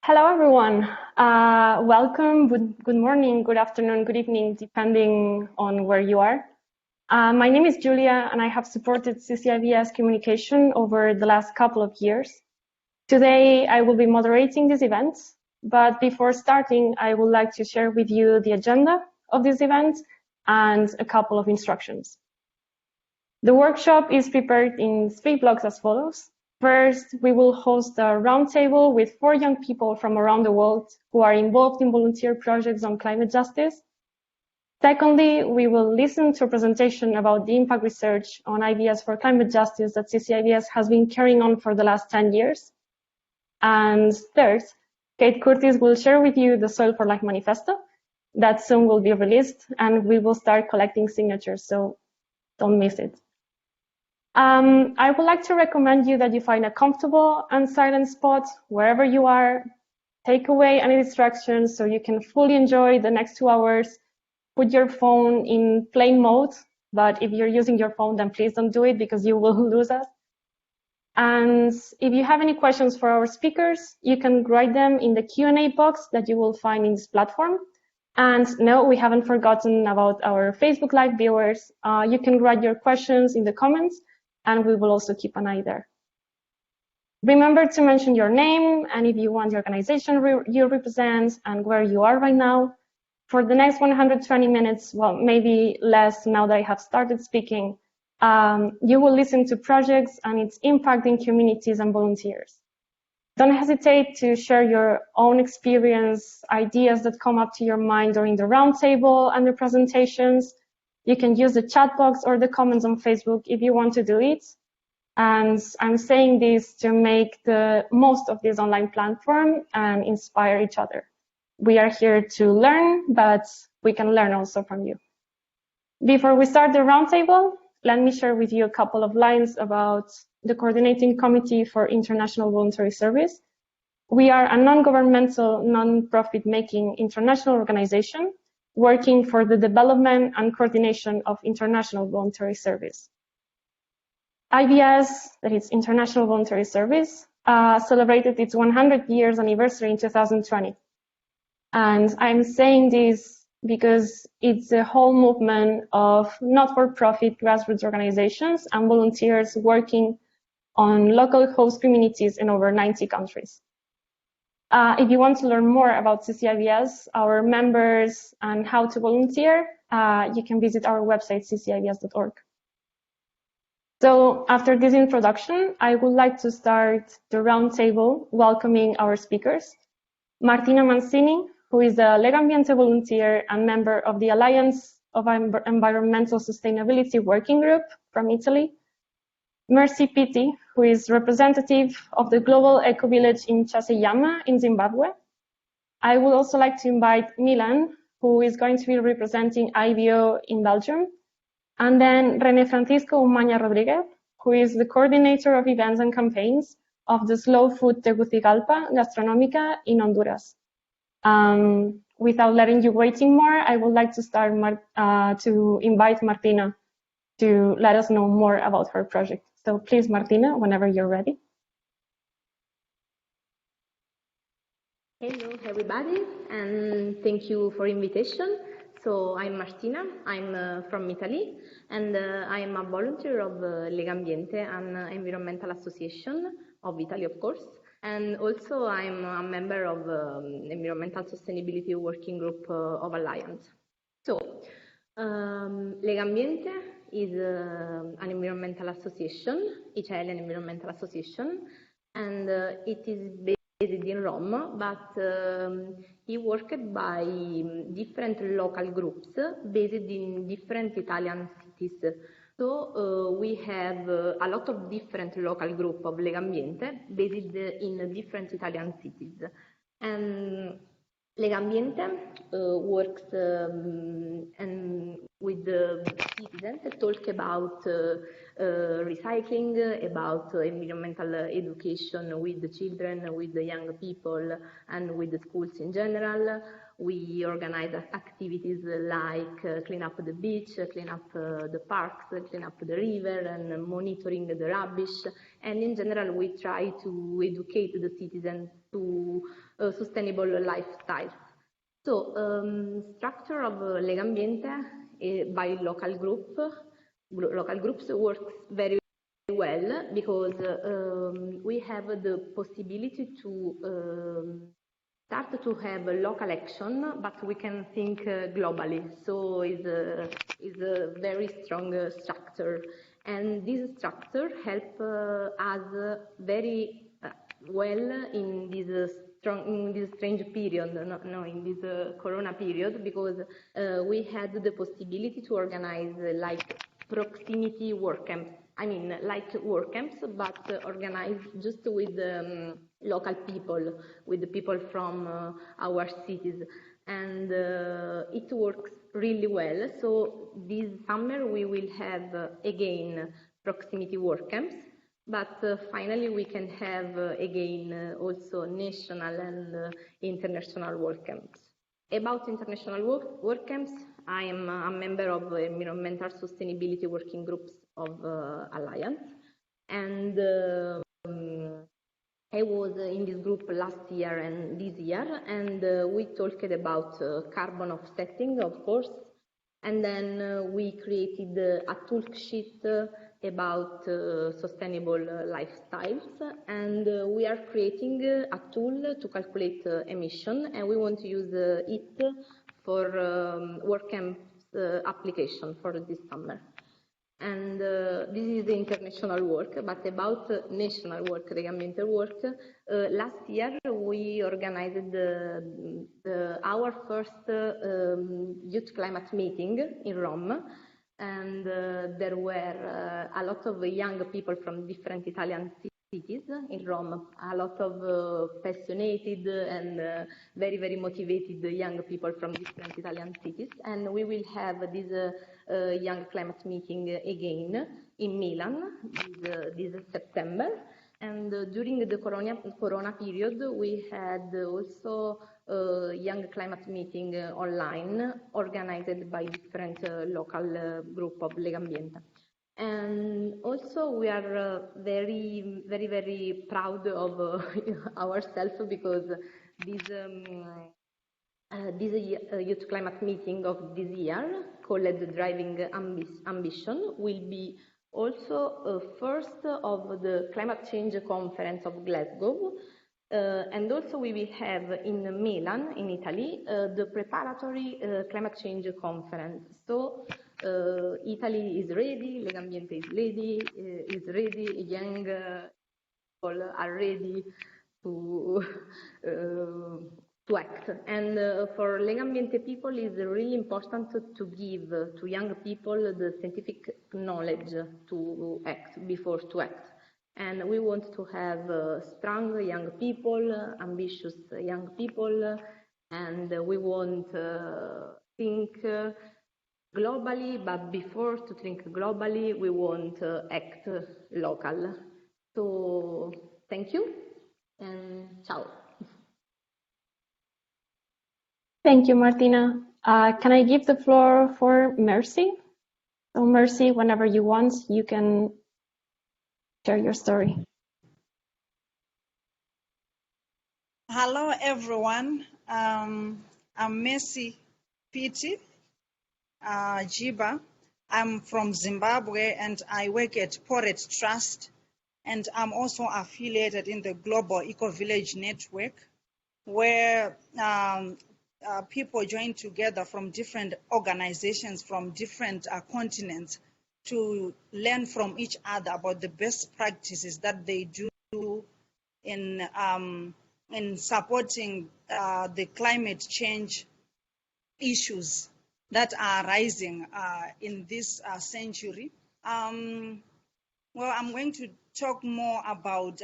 Hello, everyone. Welcome. Good morning, good afternoon, good evening, depending on where you are. My name is Julia, and I have supported CCIVS communication over the last couple of years. Today, I will be moderating this event, but before starting, I would like to share with you the agenda of this event and a couple of instructions. The workshop is prepared in 3 blocks as follows. First, we will host a roundtable with 4 young people from around the world who are involved in volunteer projects on climate justice. Secondly, we will listen to a presentation about the impact research on ideas for climate justice that CCIVS has been carrying on for the last 10 years. And third, Kate Curtis will share with you the Soil for Life Manifesto that soon will be released, and we will start collecting signatures, so don't miss it. I would like to recommend you that you find a comfortable and silent spot wherever you are. Take away any distractions so you can fully enjoy the next 2 hours. Put your phone in plane mode, but if you're using your phone, then please don't do it because you will lose us. And if you have any questions for our speakers, you can write them in the Q&A box that you will find in this platform. And no, we haven't forgotten about our Facebook Live viewers. You can write your questions in the comments, and we will also keep an eye there. Remember to mention your name and if you want the organization you represent and where you are right now. For the next 120 minutes, well, maybe less now that I have started speaking, you will listen to projects and its impact in communities and volunteers. Don't hesitate to share your own experience, ideas that come up to your mind during the roundtable and the presentations. You can use the chat box or the comments on Facebook if you want to do it. And I'm saying this to make the most of this online platform and inspire each other. We are here to learn, but we can learn also from you. Before we start the roundtable, let me share with you a couple of lines about the Coordinating Committee for International Voluntary Service. We are a non-governmental, non-profit making international organization working for the development and coordination of international voluntary service. IVS, that is International Voluntary Service, celebrated its 100 years anniversary in 2020. And I'm saying this because it's a whole movement of not-for-profit grassroots organizations and volunteers working on local host communities in over 90 countries. If you want to learn more about CCIVS, our members, and how to volunteer, you can visit our website, ccivs.org. So after this introduction, I would like to start the roundtable welcoming our speakers. Martina Mancini, who is a Legambiente volunteer and member of the Alliance of Environmental Sustainability Working Group from Italy. Mercy Pitti, who is representative of the Global Eco Village in Chaseyama in Zimbabwe. I would also like to invite Milan, who is going to be representing IVO in Belgium. And then René Francisco Umaña Rodriguez, who is the coordinator of events and campaigns of the Slow Food Tegucigalpa Gastronómica in Honduras. Without letting you waiting more, I would like to start to invite Martina to let us know more about her project. So please, Martina, whenever you're ready. Hello, everybody, and thank you for invitation. So I'm Martina, I'm from Italy, and I'm a volunteer of Legambiente, an environmental association of Italy, of course. And also I'm a member of Environmental Sustainability Working Group of Alliance. So Legambiente is an environmental association, Italian environmental association, and it is based in Rome, but he worked by different local groups based in different Italian cities. So we have a lot of different local groups of Legambiente based in different Italian cities. And Legambiente works and with the citizens talk about recycling, about environmental education with the children, with the young people, and with the schools in general. we organize activities like clean up the beach, clean up the parks, clean up the river, and monitoring the rubbish. And in general, we try to educate the citizens to sustainable lifestyles. So, structure of Legambiente by local groups works very well because we have the possibility to start to have a local action, but we can think globally. So it's a very strong structure, and this structure helps us very well in this strange period, in this Corona period, because we had the possibility to organize like proximity work camps. I mean, like work camps, but organized just with local people, with the people from our cities. And it works really well. So this summer we will have again proximity work camps, but finally we can have again also national and international work camps. About international work camps, I am a member of environmental sustainability working groups of Alliance, and I was in this group last year and this year, and we talked about carbon offsetting, of course, and then we created a toolkit about sustainable lifestyles, and we are creating a tool to calculate emission, and we want to use it for work camps application for this summer. And this is the international work, but about national work, Legambiente work. Last year we organized our first youth climate meeting in Rome, and there were a lot of young people from different Italian cities in Rome, a lot of passionate and very, very motivated young people from different Italian cities. And we will have this young climate meeting again in Milan this September. And during the Corona period, we had also a young climate meeting online organized by different local group of Legambiente. And also we are very, very, very proud of ourselves because this youth climate meeting of this year, called Driving Ambition, will be also first of the climate change conference of Glasgow. And also we will have in Milan, in Italy, the preparatory climate change conference. So Italy is ready, Legambiente is ready, young people are ready to act. And for Legambiente people, it's really important to give to young people the scientific knowledge to act, before to act. And we want to have strong young people, ambitious young people, and we want to think globally, but before to think globally, we want to act local. So thank you, and ciao. Thank you, Martina. Can I give the floor for Mercy? So Mercy, whenever you want, you can share your story. Hello, everyone. I'm Mercy Piti Jiba. I'm from Zimbabwe, and I work at Porret Trust, and I'm also affiliated in the Global Eco-Village Network, where people join together from different organizations from different continents to learn from each other about the best practices that they do in supporting the climate change issues that are rising in this century. Well, I'm going to talk more about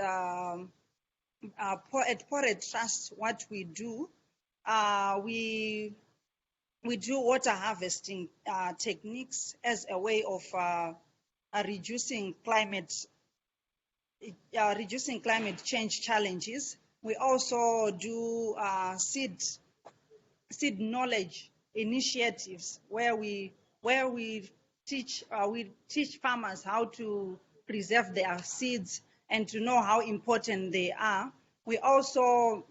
at Porret Trust, what we do. We do water harvesting techniques as a way of reducing climate change challenges. We also do seed seed knowledge initiatives where we teach farmers how to preserve their seeds and to know how important they are. We also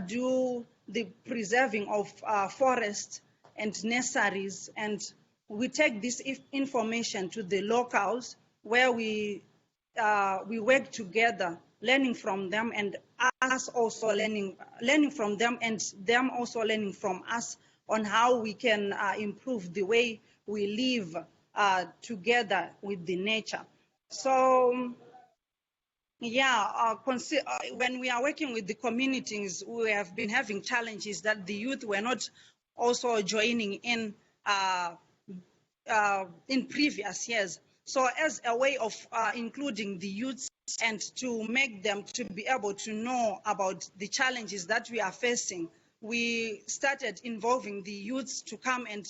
do the preserving of forests and nurseries, and we take this information to the locals where we work together, learning from them and us also learning from them, and them also learning from us on how we can improve the way we live together with the nature. So yeah, when we are working with the communities, we have been having challenges that the youth were not also joining in previous years. So as a way of including the youths and to make them to be able to know about the challenges that we are facing, we started involving the youths to come and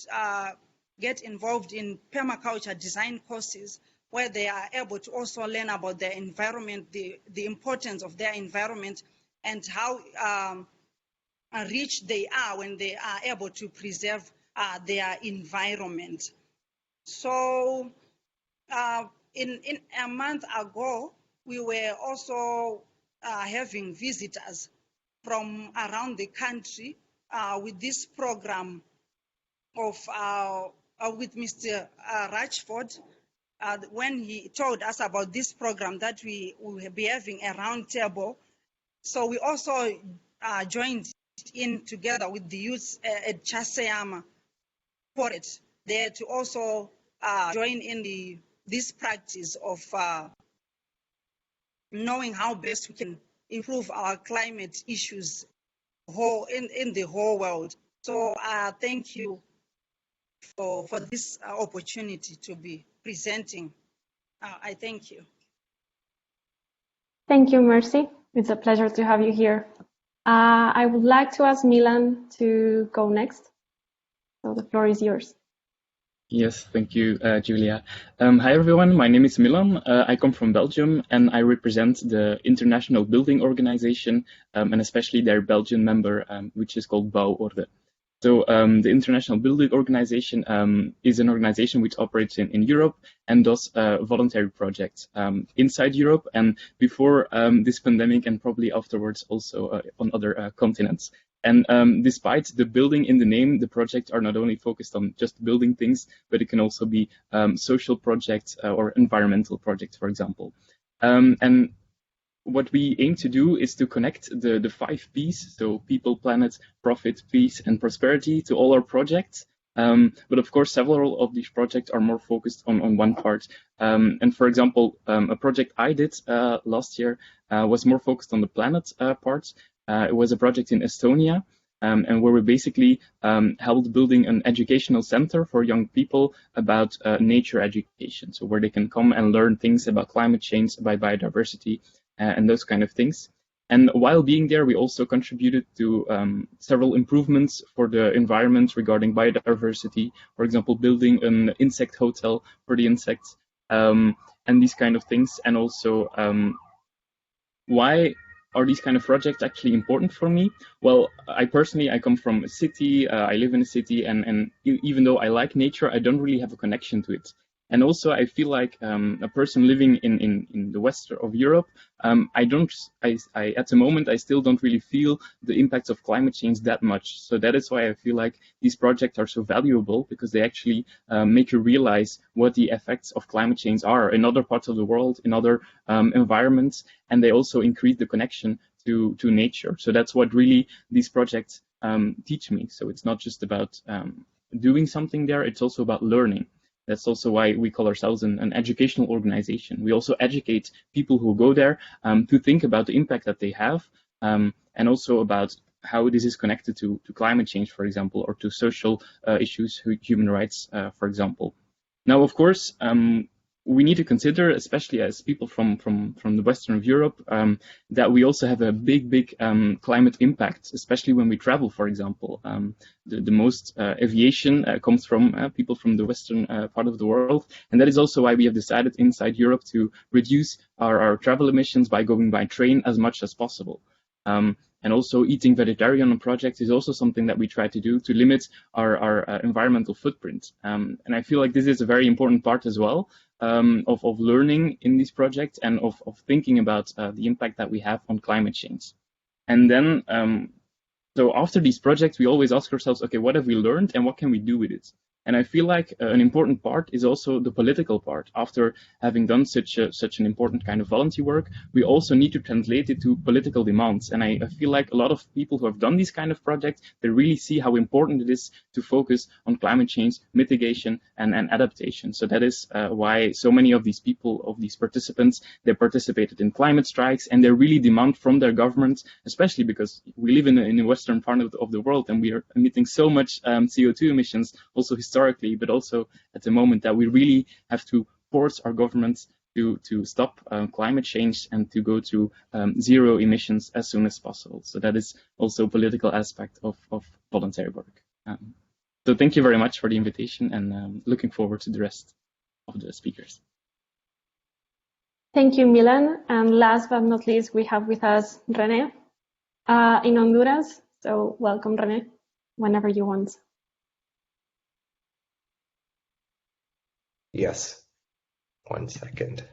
get involved in permaculture design courses, where they are able to also learn about their environment, the importance of their environment, and how rich they are when they are able to preserve their environment. So in a month ago, we were also having visitors from around the country with this program of with Mr. Rachford, when he told us about this program that we will be having a round table. So we also joined in together with the youth at Chaseyama for it there to also join in this practice of knowing how best we can improve our climate issues in the whole world. So thank you for this opportunity to be presenting. I thank you. Thank you, Mercy. It's a pleasure to have you here. I would like to ask Milan to go next. So the floor is yours. Yes, thank you, Julia. Hi, everyone. My name is Milan. I come from Belgium, and I represent the International Building Organization, and especially their Belgian member, which is called Bouworde. So the International Building Organization is an organization which operates in Europe and does voluntary projects inside Europe and before this pandemic, and probably afterwards also on other continents. And despite the building in the name, the projects are not only focused on just building things, but it can also be social projects or environmental projects, for example. And what we aim to do is to connect the 5 Ps, so people, planet, profit, peace, and prosperity, to all our projects. But of course, several of these projects are more focused on one part. And for example, a project I did last year was more focused on the planet part. It was a project in Estonia, and where we basically helped building an educational center for young people about nature education, so where they can come and learn things about climate change, about biodiversity, and those kind of things. And while being there, we also contributed to several improvements for the environment regarding biodiversity, for example, building an insect hotel for the insects, and these kind of things. And also, why are these kind of projects actually important for me? Well, I come from a city, I live in a city, and even though I like nature, I don't really have a connection to it. And also, I feel like a person living in the west of Europe, at the moment, I still don't really feel the impacts of climate change that much. So that is why I feel like these projects are so valuable, because they actually make you realize what the effects of climate change are in other parts of the world, in other environments, and they also increase the connection to nature. So that's what really these projects teach me. So it's not just about doing something there, it's also about learning. That's also why we call ourselves an educational organization. We also educate people who go there to think about the impact that they have, and also about how this is connected to climate change, for example, or to social issues, human rights, for example. Now, of course, we need to consider, especially as people from the Western of Europe, that we also have a big climate impact, especially when we travel, for example. The most aviation comes from people from the Western part of the world, and that is also why we have decided inside Europe to reduce our travel emissions by going by train as much as possible. And also eating vegetarian on projects is also something that we try to do to limit our environmental footprint. And I feel like this is a very important part as well of learning in these projects and of thinking about the impact that we have on climate change. And then, so after these projects, we always ask ourselves, okay, what have we learned and what can we do with it? And I feel like an important part is also the political part. After having done such an important kind of volunteer work, we also need to translate it to political demands. And I feel like a lot of people who have done these kind of projects, they really see how important it is to focus on climate change, mitigation, and adaptation. So that is why so many of these people, of these participants, they participated in climate strikes, and they really demand from their governments, especially because we live in the western part of the world, and we are emitting so much CO2 emissions, also historically, but also at the moment, that we really have to force our governments to stop climate change and to go to zero emissions as soon as possible. So that is also a political aspect of voluntary work. So thank you very much for the invitation, and looking forward to the rest of the speakers. Thank you, Milan. And last but not least, we have with us René in Honduras. So welcome, René, whenever you want. Yes, 1 second.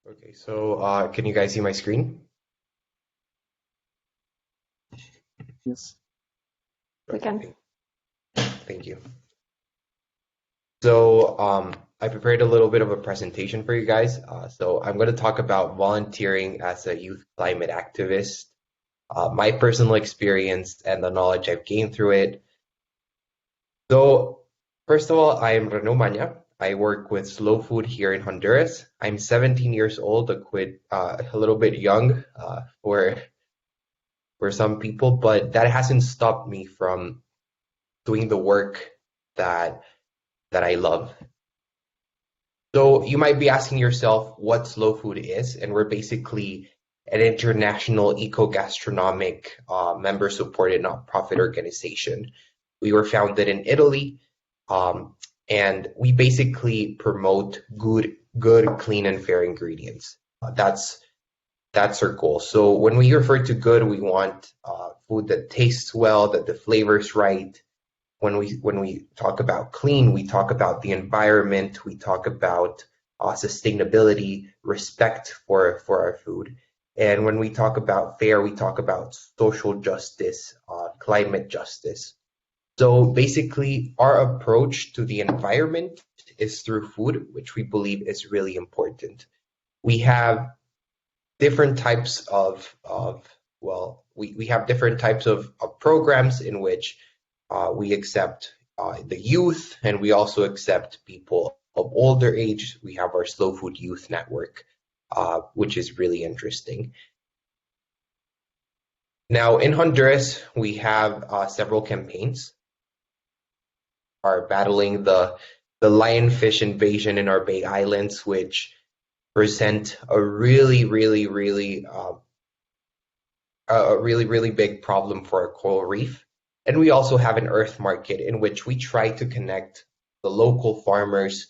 Okay, so can you guys see my screen? Yes. We can. Thank you. So I prepared a little bit of a presentation for you guys. So I'm going to talk about volunteering as a youth climate activist, my personal experience and the knowledge I've gained through it. So first of all, I am Reno Maña. I work with Slow Food here in Honduras. I'm 17 years old, a little bit young for some people, but that hasn't stopped me from doing the work that I love. So you might be asking yourself what Slow Food is, and we're basically an international eco-gastronomic member-supported nonprofit organization. We were founded in Italy, and we basically promote good, clean, and fair ingredients. That's our goal. So when we refer to good, we want food that tastes well, that the flavor's right. When we talk about clean, we talk about the environment, we talk about sustainability, respect for our food. And when we talk about fair, we talk about social justice, climate justice. So basically, our approach to the environment is through food, which we believe is really important. We have different types we have different types of programs in which we accept the youth, and we also accept people of older age. We have our Slow Food Youth Network, which is really interesting. Now, in Honduras, we have several campaigns. Are battling the lionfish invasion in our Bay Islands, which present a really big problem for our coral reef. And we also have an earth market in which we try to connect the local farmers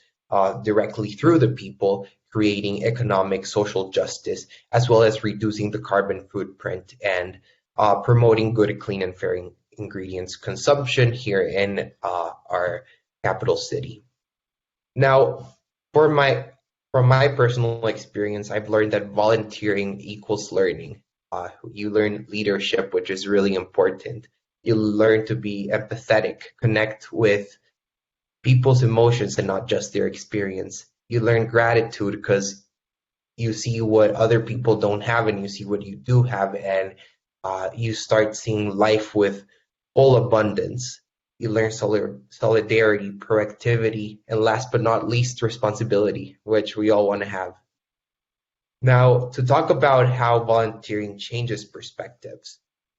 directly through the people, creating economic, social justice, as well as reducing the carbon footprint and promoting good, clean, and fair ingredients consumption here in our capital city. Now, from my personal experience, I've learned that volunteering equals learning. You learn leadership, which is really important. You learn to be empathetic, connect with people's emotions and not just their experience. You learn gratitude because you see what other people don't have and you see what you do have, and you start seeing life with full abundance. You learn solidarity, proactivity, and last but not least, responsibility, which we all want to have. Now, to talk about how volunteering changes perspectives,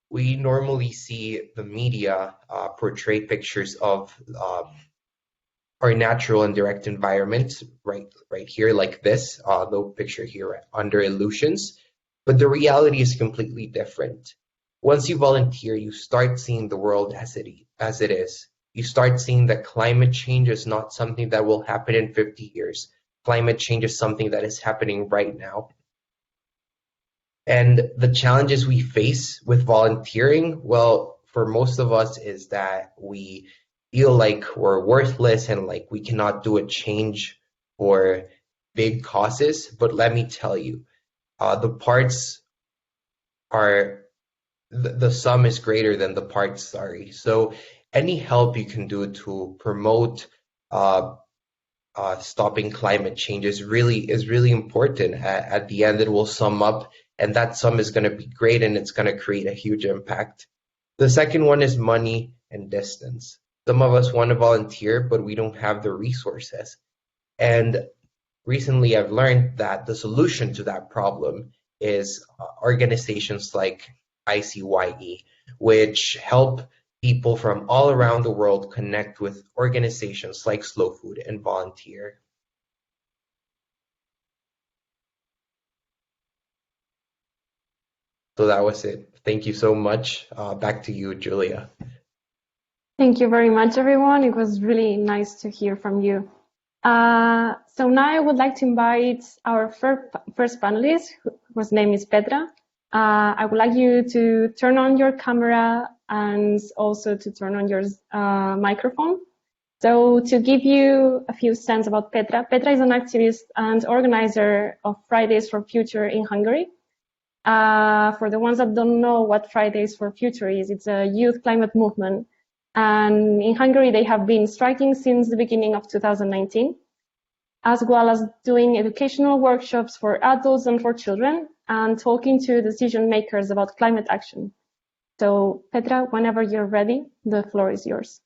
we normally see the media portray pictures of our natural and direct environment right here, like this, the picture here under illusions. But the reality is completely different. Once you volunteer, you start seeing the world as it is. You start seeing that climate change is not something that will happen in 50 years. Climate change is something that is happening right now. And the challenges we face with volunteering, well, for most of us is that we feel like we're worthless and like we cannot do a change for big causes. But let me tell you, the parts are the sum is greater than the parts, sorry. So any help you can do to promote stopping climate change is really important. At the end, it will sum up, and that sum is going to be great, and it's going to create a huge impact. The second one is money and distance. Some of us want to volunteer, but we don't have the resources. And recently, I've learned that the solution to that problem is organizations like ICYE, which help people from all around the world connect with organizations like Slow Food and volunteer. So that was it. Thank you so much. Back to you, Julia. Thank you very much, everyone. It was really nice to hear from you. So now I would like to invite our first panelist, whose name is Petra. I would like you to turn on your camera and also to turn on your microphone. So to give you a few sense about Petra, Petra is an activist and organizer of Fridays for Future in Hungary. For the ones that don't know what Fridays for Future is, it's a youth climate movement. And in Hungary, they have been striking since the beginning of 2019, as well as doing educational workshops for adults and for children, and talking to decision makers about climate action. So, Petra, whenever you're ready, the floor is yours.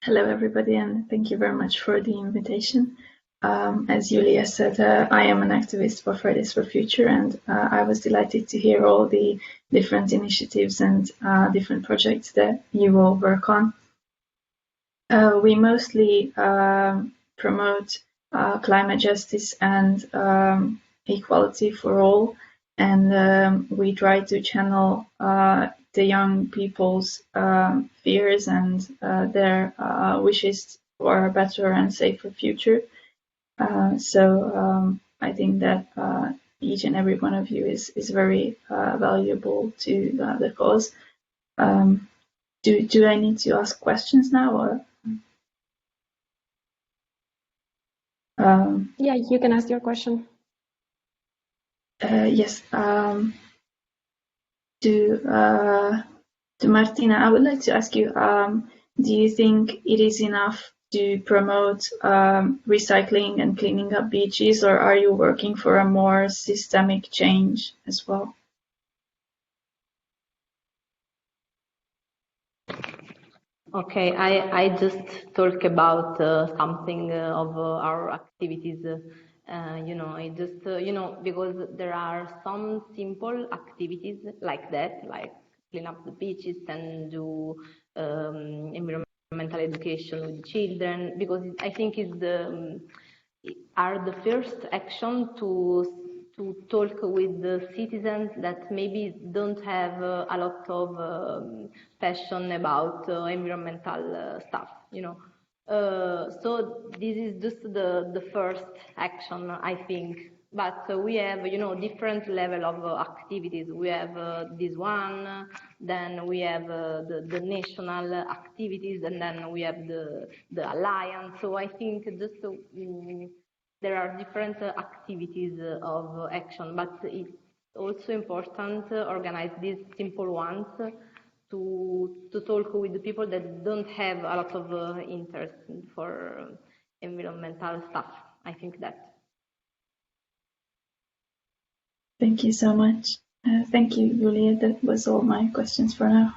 Hello, everybody, and thank you very much for the invitation. As Julia said, I am an activist for Fridays for Future, and I was delighted to hear all the different initiatives and different projects that you all work on. We mostly promote climate justice and equality for all, and we try to channel the young people's fears and their wishes for a better and safer future. So I think that each and every one of you is very valuable to the cause. Do I need to ask questions now, or? Yeah, you can ask your question. Yes. To Martina, I would like to ask you, do you think it is enough to promote recycling and cleaning up beaches, or are you working for a more systemic change as well? Okay, I just talk about something of our activities. I just, because there are some simple activities like that, like clean up the beaches and do environmental education with children, because I think are the first action to talk with the citizens that maybe don't have a lot of passion about environmental stuff, so this is just the first action, I think. But we have, different level of activities. We have this one, then we have the national activities, and then we have the alliance. So I think just there are different activities of action, but it's also important to organize these simple ones to talk with the people that don't have a lot of interest for environmental stuff. I think that. Thank you so much. Thank you, Julia. That was all my questions for now.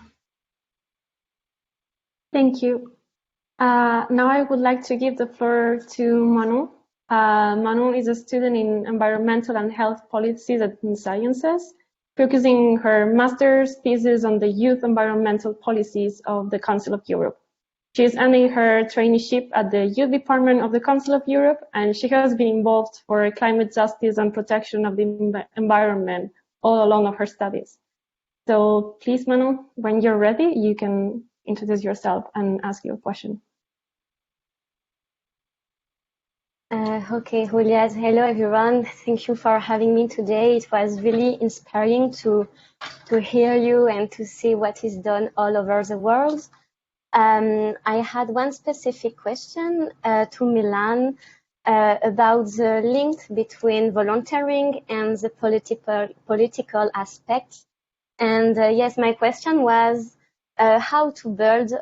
Thank you. Now I would like to give the floor to Manu. Manu is a student in environmental and health policies and sciences, focusing her master's thesis on the youth environmental policies of the Council of Europe. She is ending her traineeship at the Youth Department of the Council of Europe, and she has been involved for climate justice and protection of the environment all along of her studies. So please, Manon, when you're ready, you can introduce yourself and ask your question. Okay, Julia. Hello, everyone. Thank you for having me today. It was really inspiring to hear you and to see what is done all over the world. I had one specific question to Milan about the link between volunteering and the political aspect. And yes, my question was how to build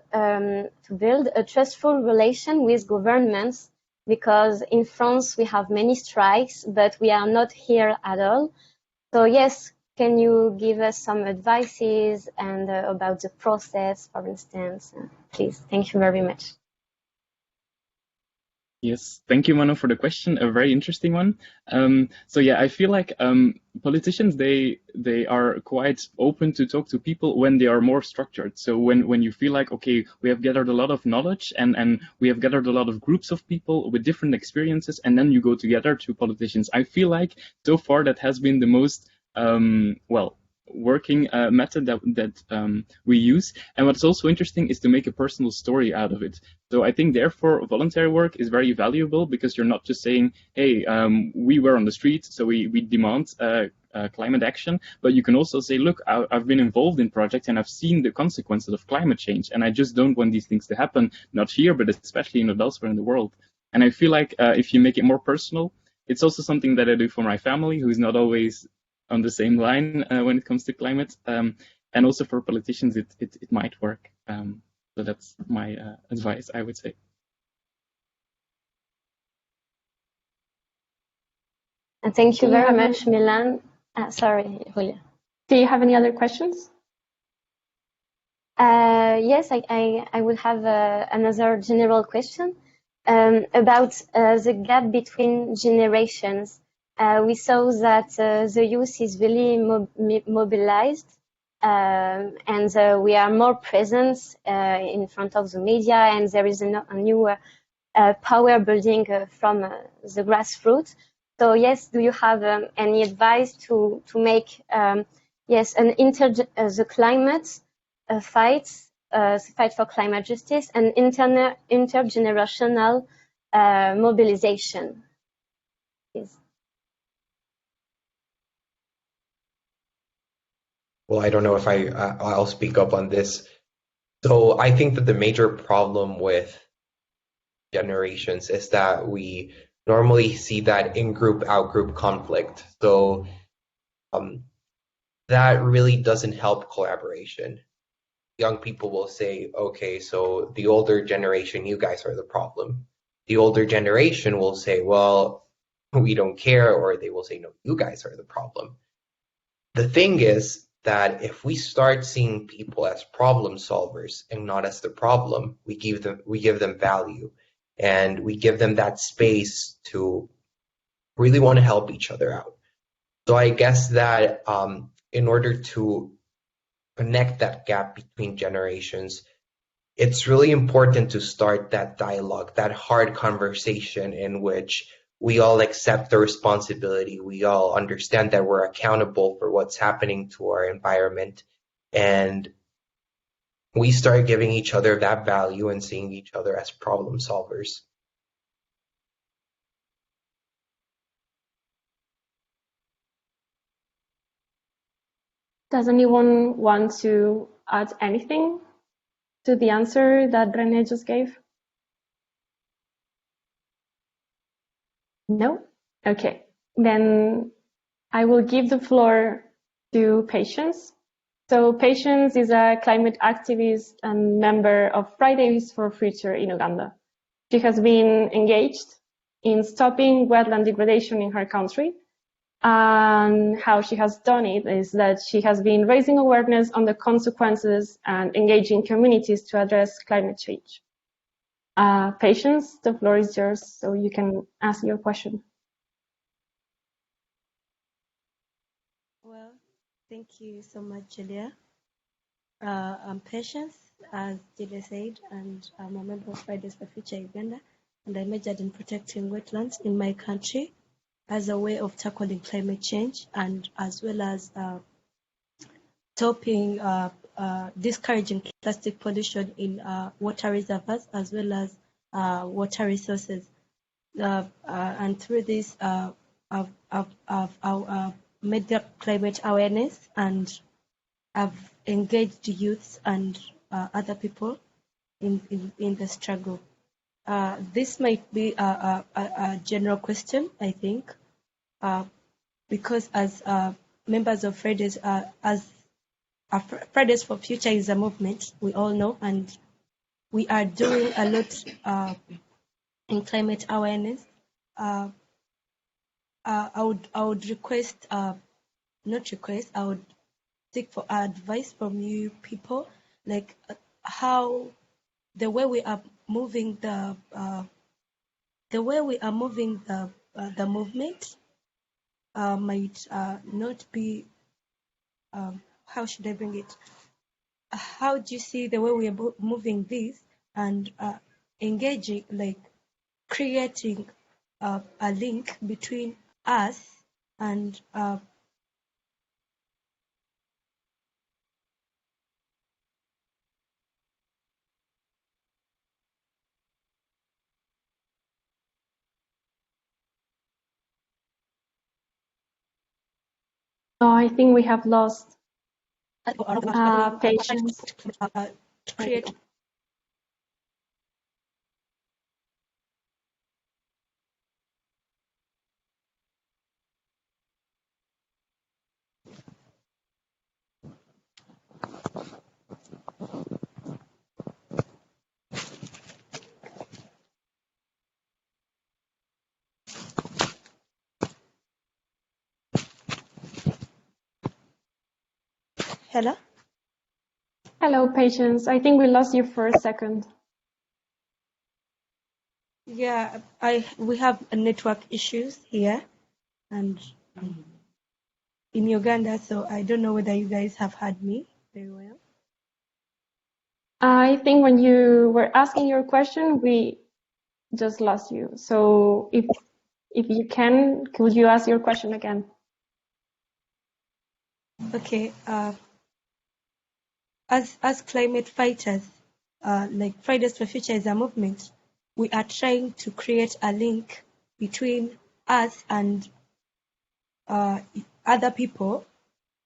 a trustful relation with governments, because in France we have many strikes, but we are not here at all. So yes, can you give us some advices and about the process, for instance? Please, thank you very much. Yes, thank you, Mano, for the question. A very interesting one. So yeah, I feel like politicians they are quite open to talk to people when they are more structured. So when you feel like, okay, we have gathered a lot of knowledge and we have gathered a lot of groups of people with different experiences, and then you go together to politicians. I feel like so far that has been the most working method that we use. And what's also interesting is to make a personal story out of it. So I think therefore voluntary work is very valuable, because you're not just saying, hey, we were on the street, so we demand climate action, but you can also say, look, I've been involved in projects and I've seen the consequences of climate change, and I just don't want these things to happen, not here, but especially elsewhere in the world. And I feel like if you make it more personal, it's also something that I do for my family, who's not always on the same line when it comes to climate, and also for politicians it might work. So that's my advice, I would say. And thank you very much, Milan. Sorry, Julia. Do you have any other questions? Yes, I would have another general question about the gap between generations. We saw that the youth is really mobilized, and we are more present in front of the media, and there is a new power building from the grassroots. So yes, do you have any advice to make yes the climate fight for climate justice and intergenerational mobilization? Please. Well, I don't know if I'll speak up on this. So I think that the major problem with generations is that we normally see that in-group, out-group conflict. So that really doesn't help collaboration. Young people will say, okay, so the older generation, you guys are the problem. The older generation will say, well, we don't care, or they will say, no, you guys are the problem. The thing is that if we start seeing people as problem solvers and not as the problem, we give them value, and we give them that space to really want to help each other out. So I guess that in order to connect that gap between generations, it's really important to start that dialogue, that hard conversation in which we all accept the responsibility. We all understand that we're accountable for what's happening to our environment, and we start giving each other that value and seeing each other as problem solvers. Does anyone want to add anything to the answer that René just gave? No? Okay. Then I will give the floor to Patience. So Patience is a climate activist and member of Fridays for Future in Uganda. She has been engaged in stopping wetland degradation in her country. And how she has done it is that she has been raising awareness on the consequences and engaging communities to address climate change. Patience, the floor is yours, so you can ask your question. Well, thank you so much, Julia. I'm Patience. as Jide said, and I'm a member of Fridays for Future Uganda, and I majored in protecting wetlands in my country as a way of tackling climate change and as well as stopping discouraging plastic pollution in water reservoirs as well as water resources. And through this, I've made up climate awareness, and I've engaged youths and other people in the struggle. This might be a general question, I think, because as members of Fridays, Fridays for Future is a movement, we all know, and we are doing a lot in climate awareness. I would request, not request, I would seek for advice from you people, like how the way we are moving the movement might not be. How should I bring it? How do you see the way we are moving this and engaging, like creating a link between us and Oh, I think we have lost patience. to create. Hello? Hello, Patience. I think we lost you for a second. Yeah, we have network issues here and in Uganda, so I don't know whether you guys have heard me very well. I think when you were asking your question, we just lost you. So if you can, could you ask your question again? Okay. As climate fighters, like Fridays for Future is a movement, we are trying to create a link between us and other people.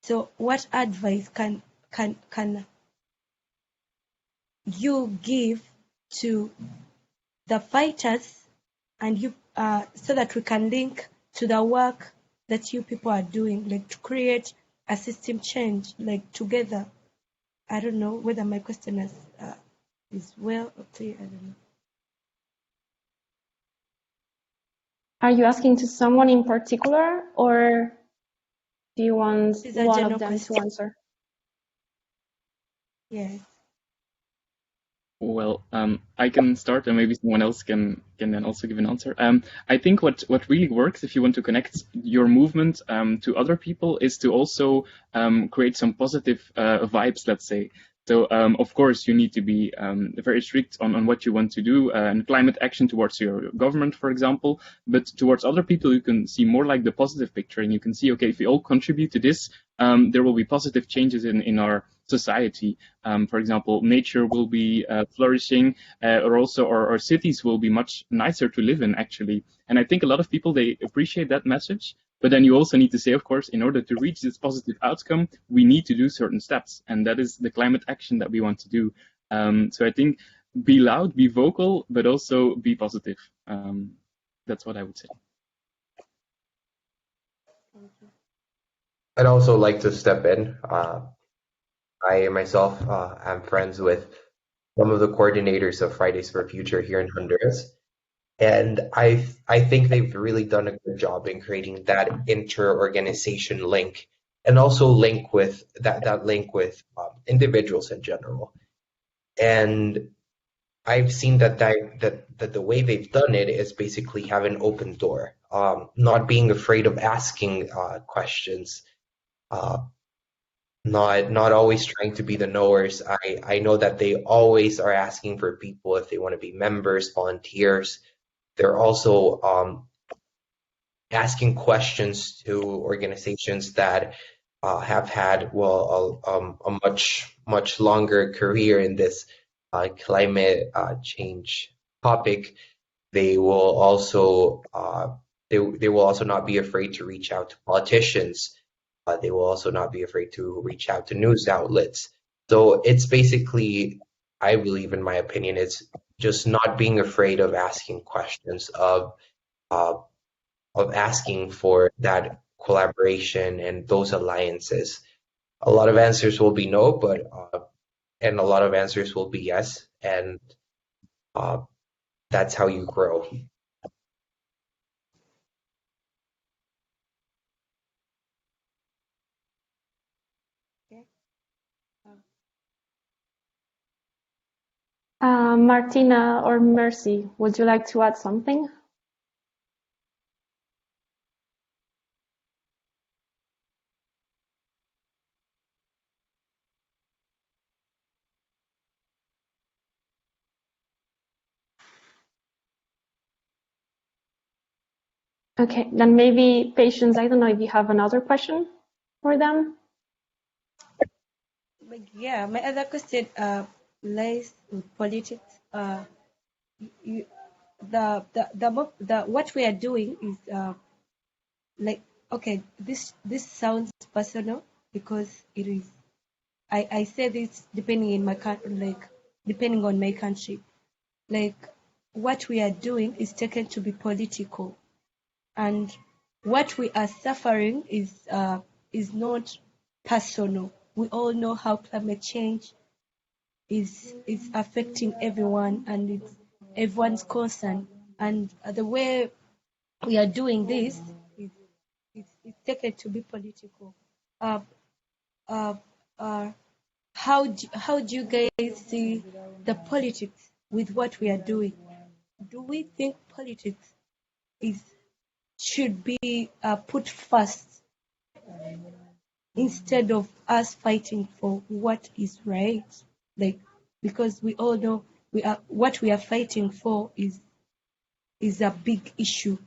So what advice can you give to the fighters and you so that we can link to the work that you people are doing, like to create a system change, like together? I don't know whether my question is well or clear. I don't know. Are you asking to someone in particular, or do you want one of them question to answer? Yes. Well, I can start, and maybe someone else can then also give an answer. I think what really works if you want to connect your movement to other people is to also create some positive vibes, let's say. So, of course, you need to be very strict on what you want to do and climate action towards your government, for example. But towards other people, you can see more like the positive picture, and you can see, okay, if we all contribute to this, there will be positive changes in our society. For example, nature will be flourishing, or also our cities will be much nicer to live in, actually. And I think a lot of people, they appreciate that message. But then you also need to say, of course, in order to reach this positive outcome, we need to do certain steps. And that is the climate action that we want to do. So I think be loud, be vocal, but also be positive. That's what I would say. I'd also like to step in. I myself am friends with some of the coordinators of Fridays for Future here in Honduras. And I think they've really done a good job in creating that inter-organization link, and also link with that link with individuals in general. And I've seen that the way they've done it is basically have an open door, not being afraid of asking questions. not always trying to be the knowers. I know that they always are asking for people if they want to be members, volunteers. They're also asking questions to organizations that have had, well, a much longer career in this climate change topic. They will also they will also not be afraid to reach out to politicians. They will also not be afraid to reach out to news outlets. So it's basically, I believe, in my opinion, it's just not being afraid of asking questions, uh, of asking for that collaboration and those alliances. A lot of answers will be no, but and a lot of answers will be yes, and uh, that's how you grow. Okay. Martina or Mercy, would you like to add something? Okay, then maybe Patience, I don't know if you have another question for them. But yeah, my other question lies with politics. You, the what we are doing is like, okay, this sounds personal because it is. I say this depending in my country, like depending on my country, like what we are doing is taken to be political, and what we are suffering is not personal. We all know how climate change is affecting everyone, and it's everyone's concern. And the way we are doing this is it's taken to be political. Uh, uh, uh, how do you guys see the politics with what we are doing? Do we think politics is should be put first instead of us fighting for what is right? Like, because we all know what we are fighting for is a big issue,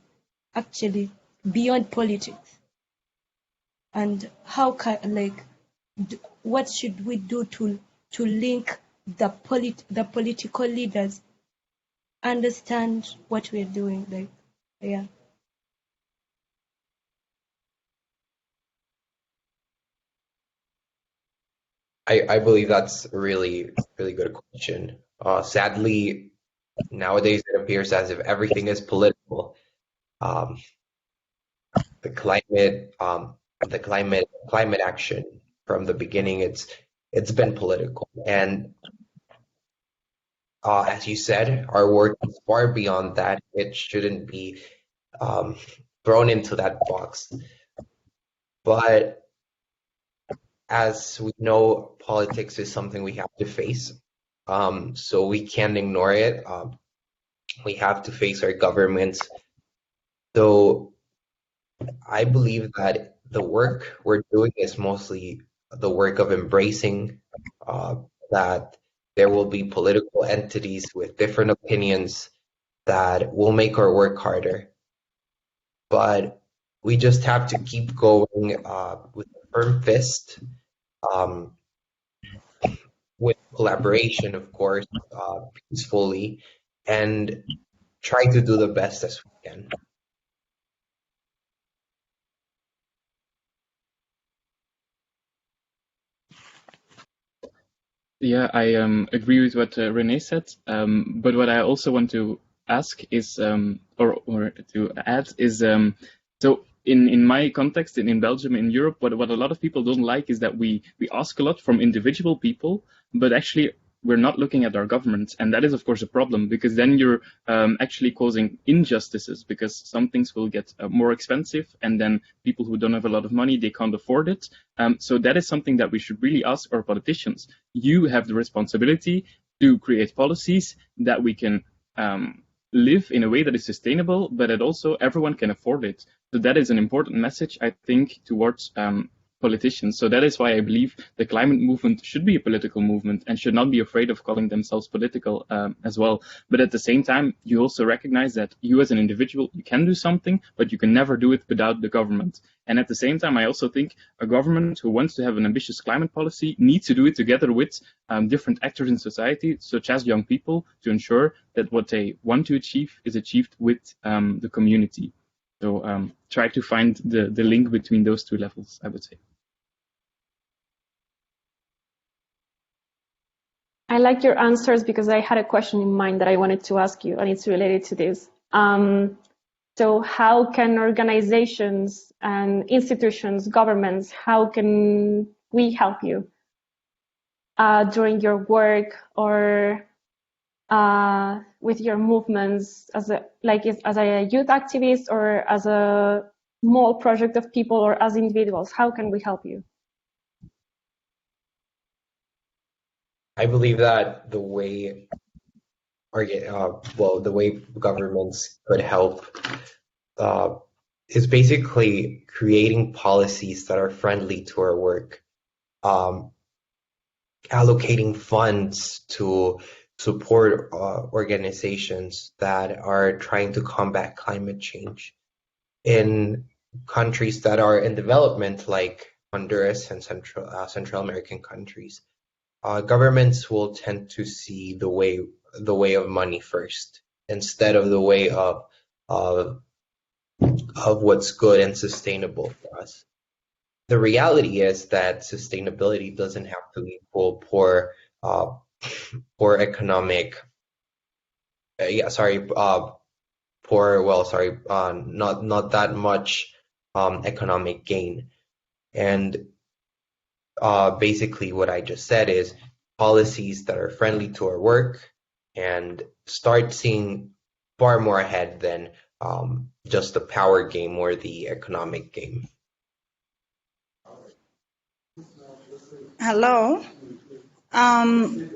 actually, beyond politics. And how can, like, what should we do to link the political leaders understand what we're doing? Like, yeah. I believe that's a really good question. Sadly, nowadays it appears as if everything is political. Um, the climate action from the beginning, it's been political. And as you said, our work is far beyond that. It shouldn't be um, thrown into that box. But as we know, politics is something we have to face. So we can't ignore it. We have to face our governments. So I believe that the work we're doing is mostly the work of embracing uh, that there will be political entities with different opinions that will make our work harder. But we just have to keep going with a firm fist, um, with collaboration, of course, peacefully, and try to do the best as we can. Yeah, I agree with what Renee said. But what I also want to ask is, or to add is, so in my context, in Belgium, in Europe, what a lot of people don't like is that we ask a lot from individual people, but actually we're not looking at our governments, and that is of course a problem because then you're actually causing injustices because some things will get more expensive, and then people who don't have a lot of money, they can't afford it. So that is something that we should really ask our politicians. You have the responsibility to create policies that we can live in a way that is sustainable, but that also everyone can afford it. So that is an important message, I think, towards politicians. So that is why I believe the climate movement should be a political movement and should not be afraid of calling themselves political as well. But at the same time, you also recognize that you as an individual, you can do something, but you can never do it without the government. And at the same time, I also think a government who wants to have an ambitious climate policy needs to do it together with different actors in society, such as young people, to ensure that what they want to achieve is achieved with the community. So try to find the link between those two levels, I would say. I like your answers because I had a question in mind that I wanted to ask you, and it's related to this. So how can organizations and institutions, governments, how can we help you during your work or with your movements as a youth activist or as a small project of people or as individuals? How can we help you? I believe that the way governments could help is basically creating policies that are friendly to our work, allocating funds to support organizations that are trying to combat climate change. In countries that are in development, like Honduras and Central American countries, governments will tend to see the way of money first, instead of the way of what's good and sustainable for us. The reality is that sustainability doesn't have to equal poor economic. Not that much economic gain. And basically what I just said is policies that are friendly to our work and start seeing far more ahead than just the power game or the economic game. Hello. On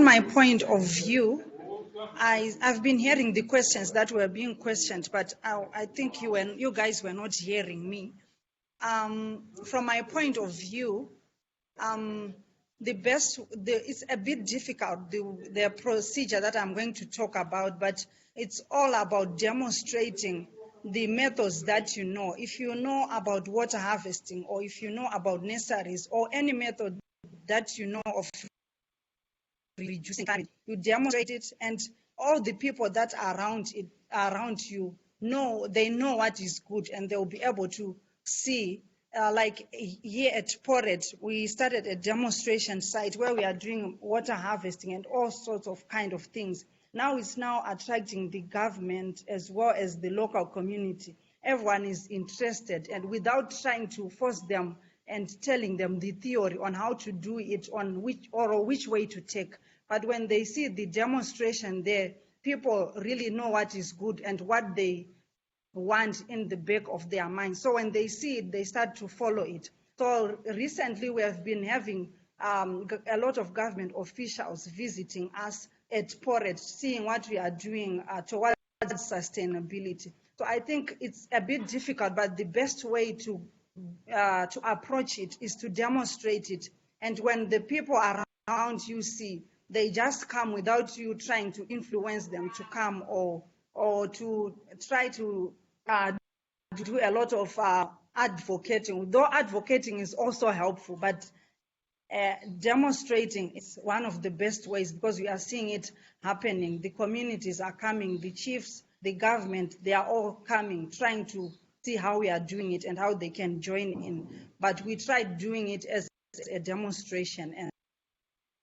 my point of view, I've been hearing the questions that were being questioned, but I think you guys were not hearing me. From my point of view, it's a bit difficult, the procedure that I'm going to talk about, but it's all about demonstrating the methods that you know. If you know about water harvesting, or if you know about nurseries, or any method that you know of reducing climate, you demonstrate it, and all the people that are around you know what is good, and they'll be able to see. Like here at Porret, we started a demonstration site where we are doing water harvesting and all sorts of kind of things. Now it's attracting the government as well as the local community. Everyone is interested, and without trying to force them and telling them the theory on how to do it, on which way to take. But when they see the demonstration there, people really know what is good and what they want in the back of their mind. So when they see it, they start to follow it. So recently we have been having a lot of government officials visiting us at Porret, seeing what we are doing towards sustainability. So I think it's a bit difficult, but the best way to approach it is to demonstrate it. And when the people around you see, they just come without you trying to influence them to come or to try to do a lot of advocating. Though advocating is also helpful, but demonstrating is one of the best ways, because we are seeing it happening. The communities are coming, the chiefs, the government, they are all coming, trying to see how we are doing it and how they can join in. But we tried doing it as a demonstration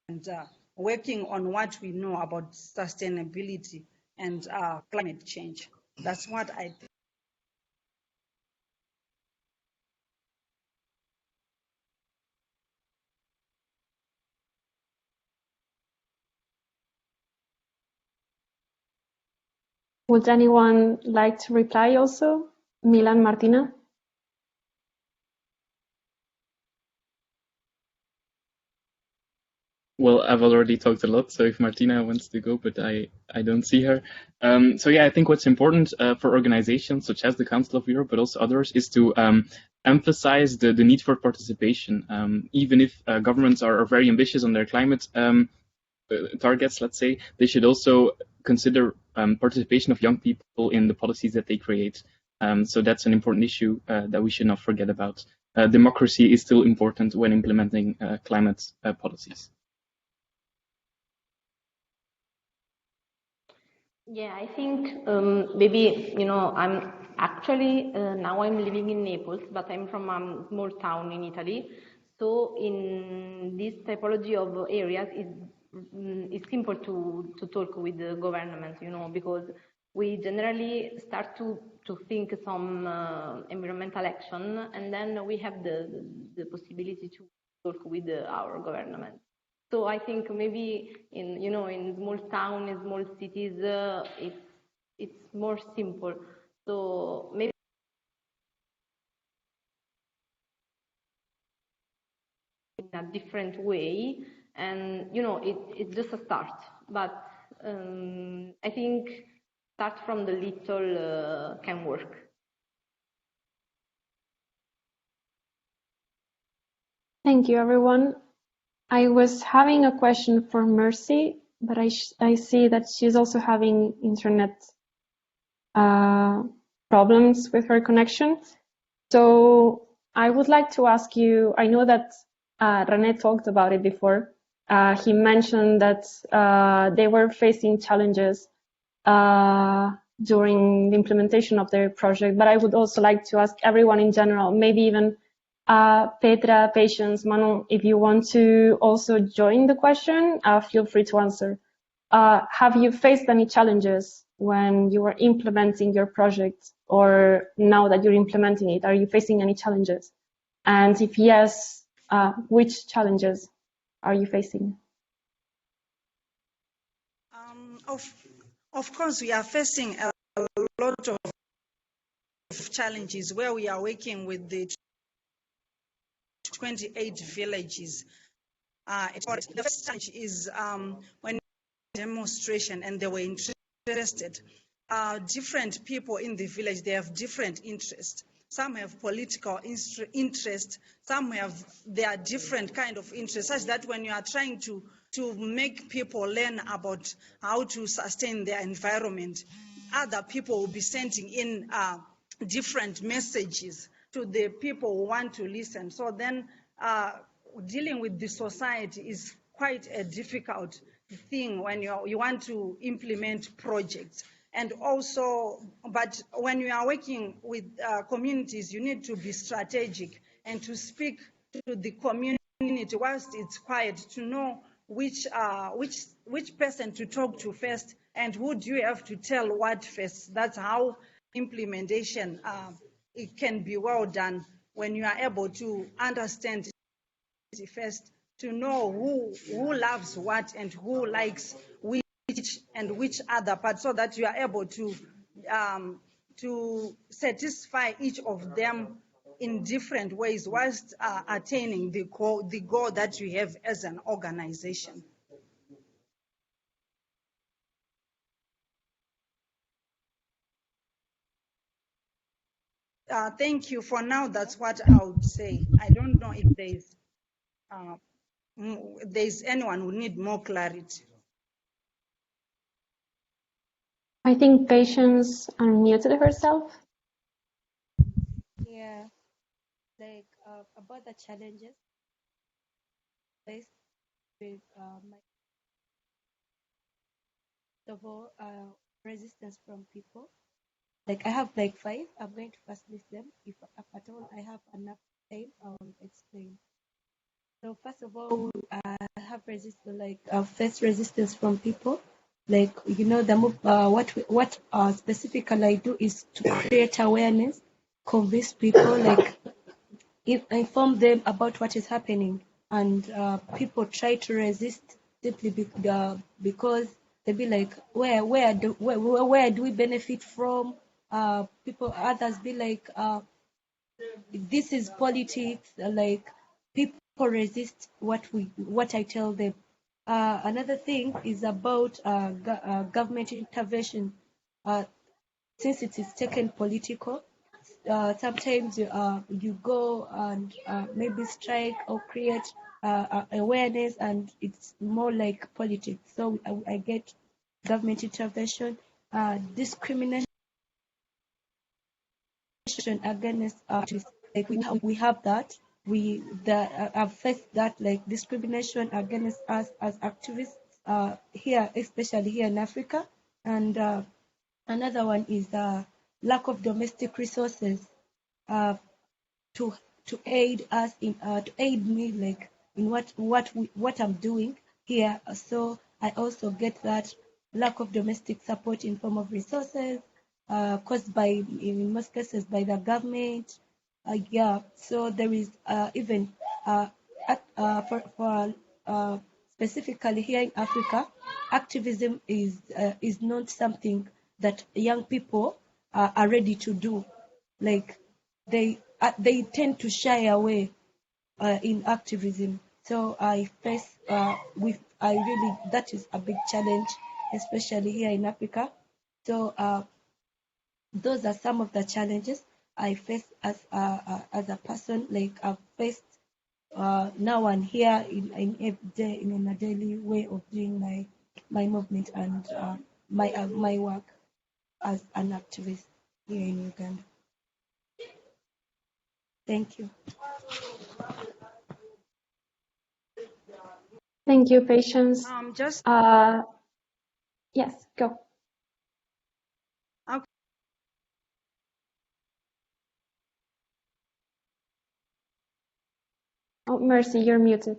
and working on what we know about sustainability and climate change. That's what I think. Would anyone like to reply also? Milan, Martina? Well, I've already talked a lot, so if Martina wants to go, but I don't see her. So yeah, I think what's important for organizations such as the Council of Europe, but also others, is to emphasize the need for participation. Even if governments are very ambitious on their climate targets, let's say, they should also consider participation of young people in the policies that they create. So that's an important issue that we should not forget about. Democracy is still important when implementing climate policies. Yeah, I think maybe, I'm actually, now I'm living in Naples, but I'm from a small town in Italy. So in this typology of areas, it's simple to talk with the government, because we generally start to think some environmental action, and then we have the possibility to talk with our government. So I think maybe in small town, in small cities, it's more simple. So maybe in a different way, and it's just a start. But I think start from the little can work. Thank you, everyone. I was having a question for Mercy, but I see that she's also having internet problems with her connection. So I would like to ask you, I know that René talked about it before. He mentioned that they were facing challenges during the implementation of their project, but I would also like to ask everyone in general, maybe even Petra, Patience, Manu, if you want to also join the question, feel free to answer. Have you faced any challenges when you were implementing your project, or now that you're implementing it, are you facing any challenges? And if yes, which challenges are you facing? Of course, we are facing a lot of challenges where we are working with the 28 villages. The first challenge is when demonstration and they were interested. Different people in the village, they have different interests. Some have political interest, some have their different kind of interests, such that when you are trying to make people learn about how to sustain their environment, other people will be sending in different messages to the people who want to listen. So then dealing with the society is quite a difficult thing when you want to implement projects. And also, but when you are working with communities, you need to be strategic and to speak to the community whilst it's quiet, to know which person to talk to first and who do you have to tell what first. That's how implementation it can be well done, when you are able to understand first, to know who loves what and who likes which and which other part, so that you are able to satisfy each of them in different ways whilst attaining the goal that you have as an organization. Thank you. For now, that's what I would say. I don't know if there's anyone who need more clarity. I think Patience unmuted herself. Yeah, like about the challenges faced with of all resistance from people. Like I have like 5. I'm going to first list them. If at all I have enough time, I'll explain. So first of all, I have face resistance from people. Like the move. What specifically I do is to create awareness, convince people, like inform them about what is happening, and people try to resist simply because they be like, where do we benefit from? Others be like, this is politics. Like people resist what I tell them. Another thing is about government intervention. Since it is taken political, sometimes you go and maybe strike or create awareness, and it's more like politics. So I get government intervention, discrimination against artists. Like we have that. I've faced that, like discrimination against us as activists here, especially here in Africa. And another one is lack of domestic resources to aid us in to aid me, like in what I'm doing here. So I also get that lack of domestic support in form of resources caused by, in most cases, by the government. Yeah, so there is even for specifically here in Africa, activism is not something that young people are ready to do. Like they tend to shy away in activism. So I face that is a big challenge, especially here in Africa. So those are some of the challenges I face as a person. Like I've faced now and here in a daily way of doing my movement and my work as an activist here in Uganda. Thank you. Thank you, Patience. Just Yes, go. okay. Oh, Mercy, you're muted.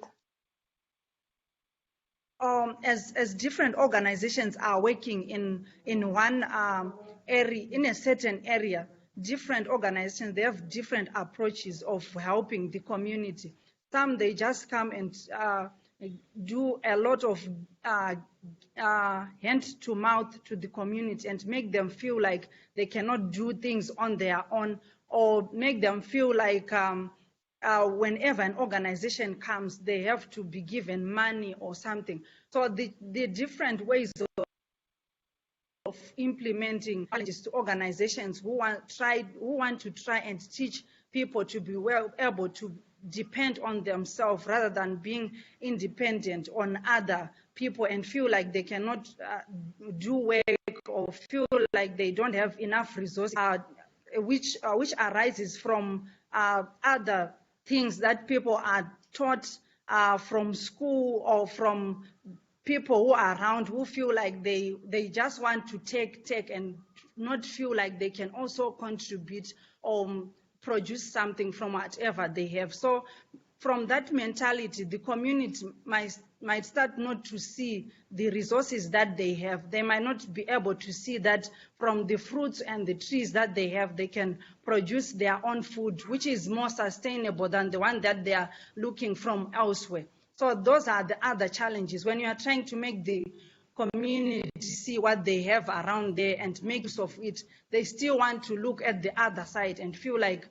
As different organizations are working in one area, in a certain area, different organizations, they have different approaches of helping the community. Some, they just come and do a lot of hand to mouth to the community and make them feel like they cannot do things on their own, or make them feel like whenever an organization comes, they have to be given money or something. So the different ways of implementing challenges to organizations who want to try and teach people to be able to depend on themselves rather than being independent on other people and feel like they cannot do work or feel like they don't have enough resources, which arises from other things that people are taught from school or from people who are around, who feel like they just want to take and not feel like they can also contribute or produce something from whatever they have. So from that mentality, the community might start not to see the resources that they have. They might not be able to see that from the fruits and the trees that they have, they can produce their own food, which is more sustainable than the one that they are looking from elsewhere. So those are the other challenges. When you are trying to make the community see what they have around there and make use of it, they still want to look at the other side and feel like,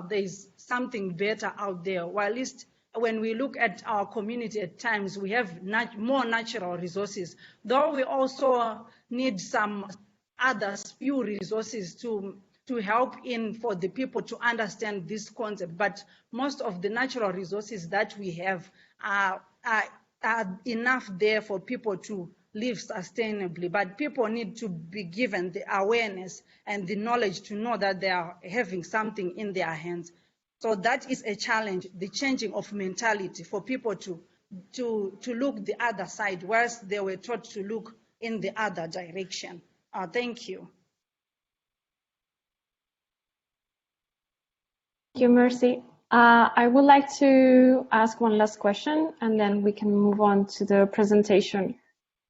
there's something better out there. Well, at least when we look at our community at times, we have more natural resources, though we also need some other few resources to help in for the people to understand this concept. But most of the natural resources that we have are enough there for people to live sustainably, but people need to be given the awareness and the knowledge to know that they are having something in their hands. So that is a challenge, the changing of mentality for people to look the other side, whilst they were taught to look in the other direction. Thank you. Thank you, Mercy. I would like to ask one last question, and then we can move on to the presentation.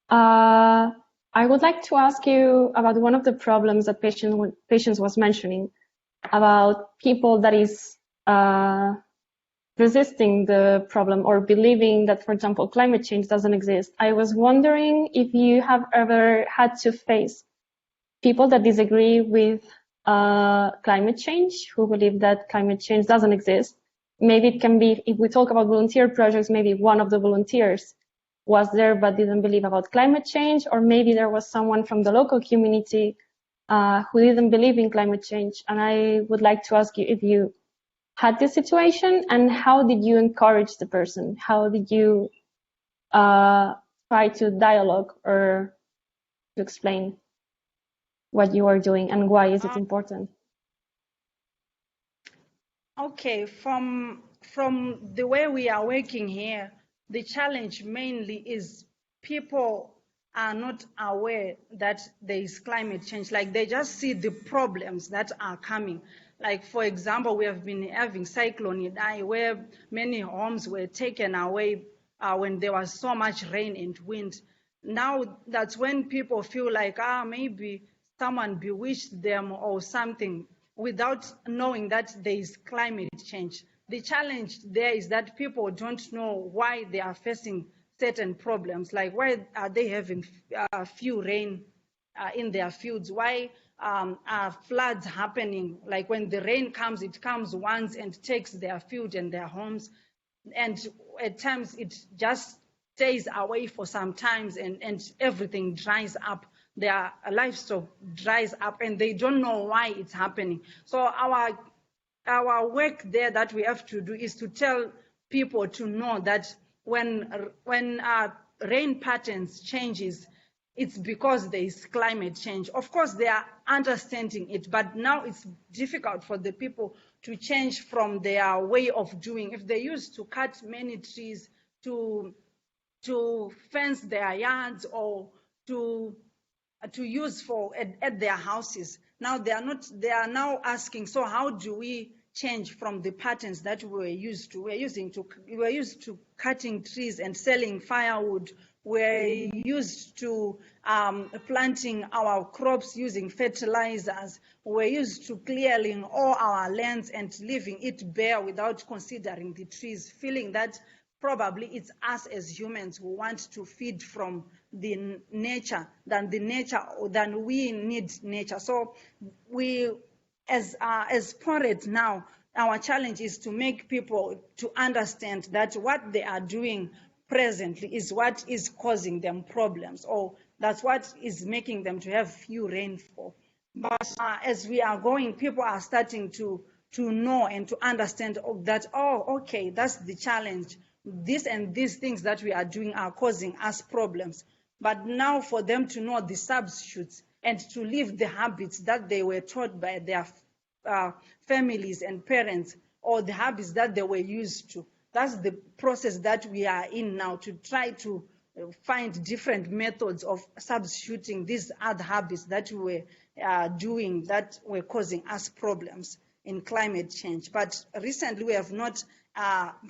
I would like to ask you about one of the problems that Patience was mentioning, about people that is resisting the problem or believing that, for example, climate change doesn't exist. I was wondering if you have ever had to face people that disagree with climate change, who believe that climate change doesn't exist. Maybe it can be, if we talk about volunteer projects, maybe one of the volunteers was there but didn't believe about climate change, or maybe there was someone from the local community who didn't believe in climate change. And I would like to ask you if you had this situation, and how did you encourage the person? How did you try to dialogue or to explain what you are doing and why is it important? Okay, from the way we are working here, the challenge mainly is people are not aware that there is climate change. Like, they just see the problems that are coming. Like, for example, we have been having Cyclone Idai, where many homes were taken away when there was so much rain and wind. Now that's when people feel like, maybe someone bewitched them or something, without knowing that there is climate change. The challenge there is that people don't know why they are facing certain problems, like why are they having few rain in their fields, why are floods happening, like when the rain comes, it comes once and takes their field and their homes, and at times it just stays away for some times, and everything dries up, their livestock dries up, and they don't know why it's happening. So our work there that we have to do is to tell people to know that when rain patterns changes, it's because there is climate change. Of course, they are understanding it, but now it's difficult for the people to change from their way of doing. If they used to cut many trees to fence their yards or to use for at their houses, now they are now asking, so how do we change from the patterns that we were used to? We were used to cutting trees and selling firewood. We're used to planting our crops using fertilizers. We're used to clearing all our lands and leaving it bare without considering the trees, feeling that probably it's us as humans who want to feed from the nature than we need nature. So we, as poets now, our challenge is to make people to understand that what they are doing presently is what is causing them problems, or that's what is making them to have few rainfall. But as we are going, people are starting to know and to understand that, okay, that's the challenge. This and these things that we are doing are causing us problems. But now for them to know the substitutes and to leave the habits that they were taught by their families and parents, or the habits that they were used to. That's the process that we are in now, to try to find different methods of substituting these other habits that we were doing that were causing us problems in climate change. But recently we have not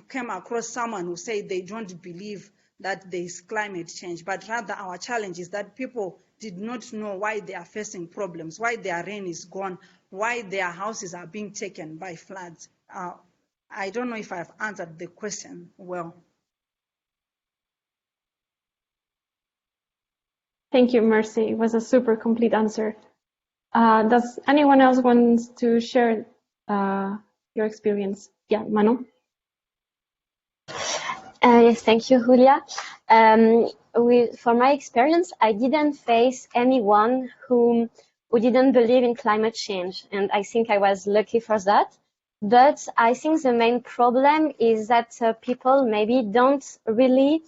come across someone who said they don't believe that there is climate change, but rather our challenge is that people did not know why they are facing problems, why their rain is gone, why their houses are being taken by floods. I don't know if I've answered the question well. Thank you, Mercy. It was a super complete answer. Does anyone else want to share your experience? Yeah, Manu? Yes, thank you, Julia. For my experience, I didn't face anyone who didn't believe in climate change, and I think I was lucky for that. But I think the main problem is that people maybe don't really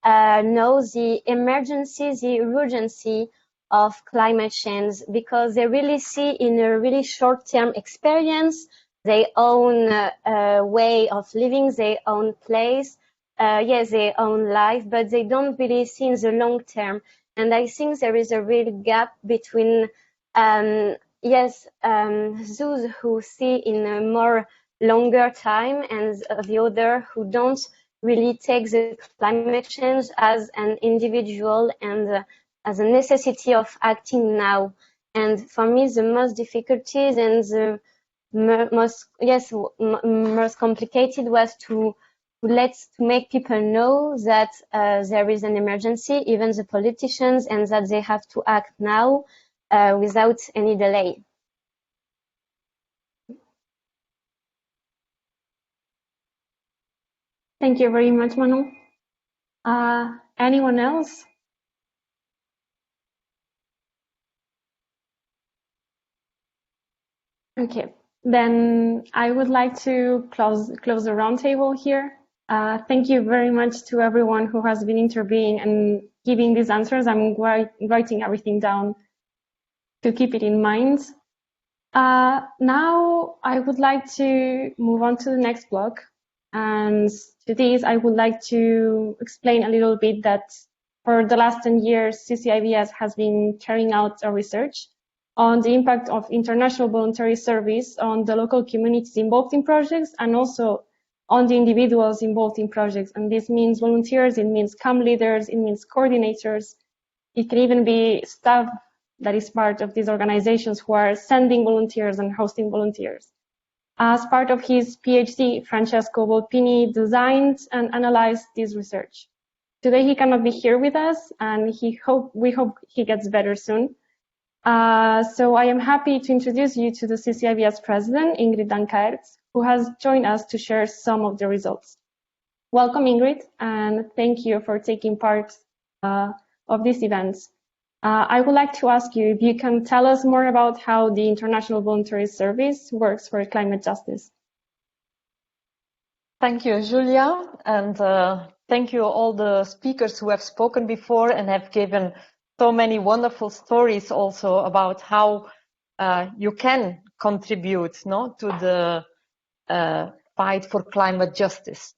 know the emergency, the urgency of climate change, because they really see in a really short-term experience their own way of living, their own place, yes, their own life, but they don't really see in the long term. And I think there is a real gap between, those who see in a more longer time and the other who don't really take the climate change as an individual and as a necessity of acting now. And for me, the most difficulties and the most complicated was to make people know that there is an emergency, even the politicians, and that they have to act now without any delay. Thank you very much, Manu. Anyone else? Okay, then I would like to close the roundtable here. Thank you very much to everyone who has been intervening and giving these answers. I'm writing everything down to keep it in mind. Now I would like to move on to the next block. And to this, I would like to explain a little bit that for the last 10 years, CCIVS has been carrying out a research on the impact of international voluntary service on the local communities involved in projects and also on the individuals involved in projects. And this means volunteers, it means camp leaders, it means coordinators. It can even be staff that is part of these organizations who are sending volunteers and hosting volunteers. As part of his PhD, Francesco Volpini designed and analyzed this research. Today he cannot be here with us, and we hope he gets better soon. So I am happy to introduce you to the CCIVS president, Ingrid Dankaerts, who has joined us to share some of the results. Welcome, Ingrid, and thank you for taking part of these events. I would like to ask you if you can tell us more about how the International Voluntary Service works for climate justice. Thank you, Julia, and thank you all the speakers who have spoken before and have given so many wonderful stories also about how you can contribute to the fight for climate justice.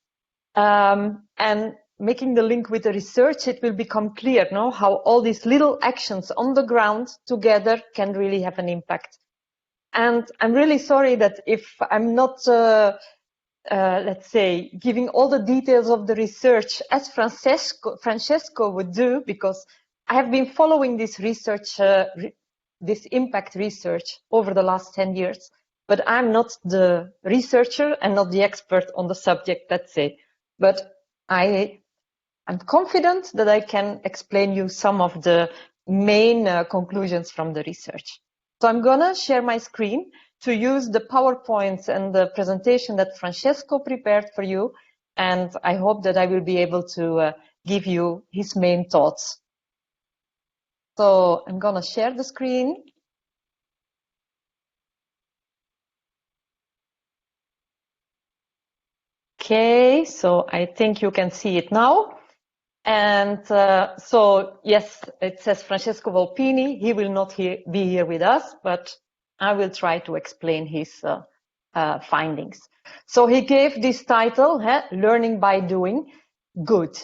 And making the link with the research, it will become clear how all these little actions on the ground together can really have an impact. And I'm really sorry that if I'm not, let's say, giving all the details of the research as Francesco would do, because I have been following this research, this impact research over the last 10 years, but I'm not the researcher and not the expert on the subject, let's say. But I'm confident that I can explain you some of the main conclusions from the research. So I'm gonna share my screen to use the PowerPoints and the presentation that Francesco prepared for you, and I hope that I will be able to give you his main thoughts. So I'm gonna share the screen. Okay, so I think you can see it now. And so, yes, it says Francesco Volpini. He will not be here with us, but I will try to explain his findings. So he gave this title, Learning by Doing, Good,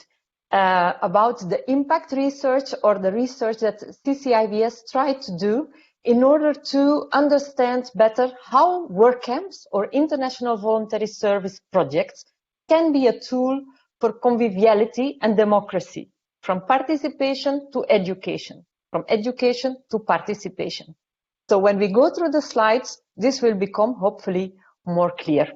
about the impact research or the research that CCIVS tried to do in order to understand better how work camps or international voluntary service projects can be a tool for conviviality and democracy, from participation to education, from education to participation. So when we go through the slides, this will become hopefully more clear.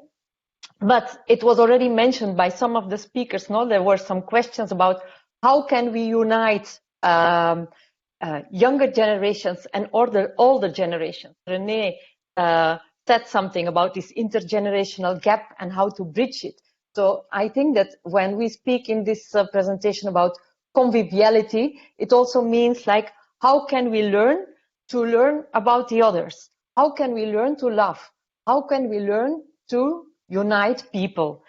But it was already mentioned by some of the speakers, there were some questions about how can we unite younger generations and older generations. René said something about this intergenerational gap and how to bridge it. So I think that when we speak in this presentation about conviviality, it also means like, how can we learn about the others? How can we learn to love? How can we learn to unite people?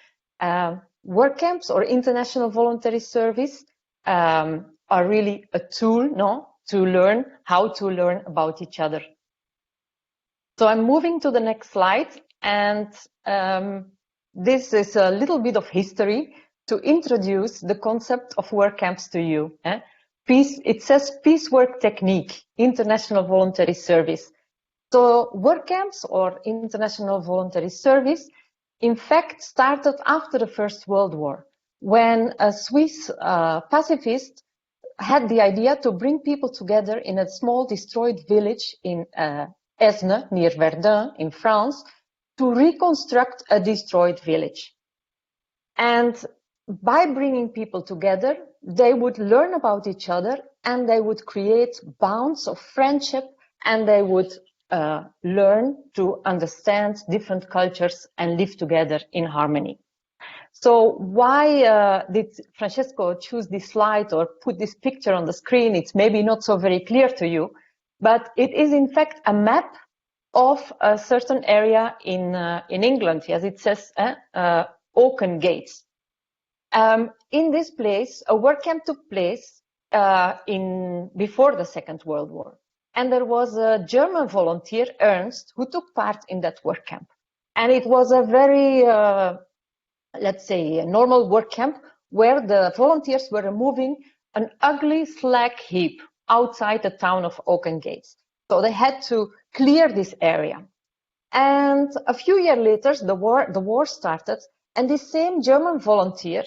Work camps or international voluntary service are really a tool, to learn how to learn about each other. So I'm moving to the next slide, and this is a little bit of history to introduce the concept of work camps to you. It says peace work technique, international voluntary service. So work camps or international voluntary service, in fact, started after the First World War, when a Swiss pacifist had the idea to bring people together in a small destroyed village in Esne, near Verdun in France, to reconstruct a destroyed village. And by bringing people together, they would learn about each other and they would create bonds of friendship, and they would learn to understand different cultures and live together in harmony. So why did Francesco choose this slide or put this picture on the screen? It's maybe not so very clear to you, but it is in fact a map of a certain area in England, as it says, Oaken Gates. In this place, a work camp took place before the Second World War. And there was a German volunteer, Ernst, who took part in that work camp. And it was a very, let's say, a normal work camp where the volunteers were removing an ugly slag heap outside the town of Oaken Gates. So they had to clear this area. And a few years later, the war started, and this same German volunteer,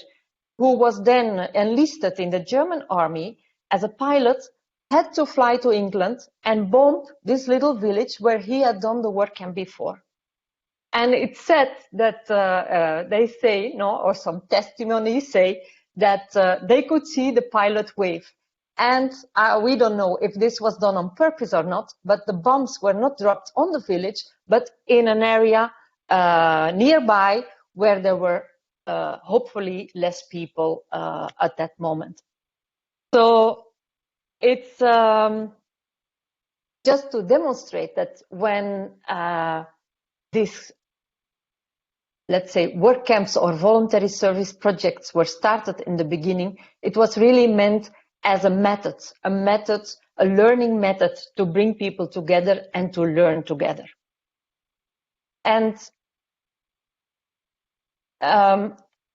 who was then enlisted in the German army as a pilot, had to fly to England and bomb this little village where he had done the work camp before. And it's said that they say, or some testimonies say, that they could see the pilot wave. And we don't know if this was done on purpose or not, but the bombs were not dropped on the village, but in an area nearby where there were hopefully less people at that moment. So it's just to demonstrate that when these, let's say, work camps or voluntary service projects were started in the beginning, it was really meant as a method, a learning method to bring people together and to learn together. And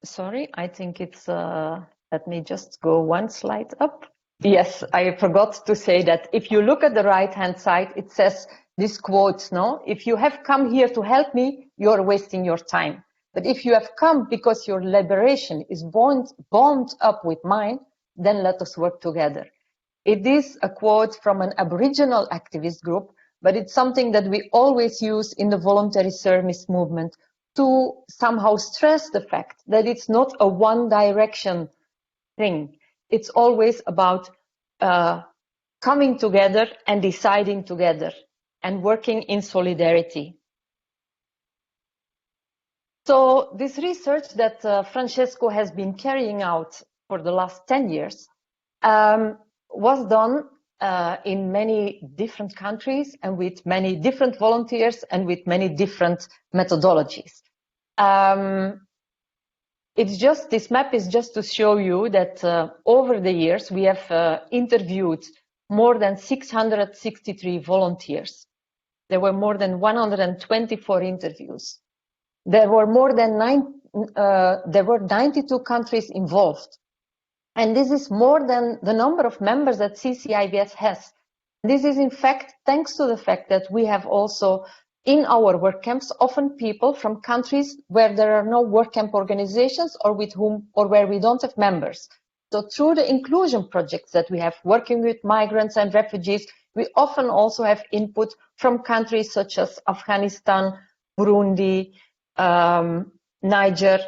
sorry, I think it's, let me just go one slide up. Yes, I forgot to say that if you look at the right-hand side, it says this quote, if you have come here to help me, you're wasting your time. But if you have come because your liberation is bound up with mine, then let us work together. It is a quote from an Aboriginal activist group, but it's something that we always use in the voluntary service movement to somehow stress the fact that it's not a one-direction thing. It's always about coming together and deciding together and working in solidarity. So this research that Francesco has been carrying out for the last 10 years was done in many different countries and with many different volunteers and with many different methodologies. This map is just to show you that over the years we have interviewed more than 663 volunteers. There were more than 124 interviews. There were more than 92 countries involved. And this is more than the number of members that CCIVS has. This is in fact thanks to the fact that we have also in our work camps often people from countries where there are no work camp organizations or with whom or where we don't have members. So through the inclusion projects that we have working with migrants and refugees, we often also have input from countries such as Afghanistan, Burundi, Niger.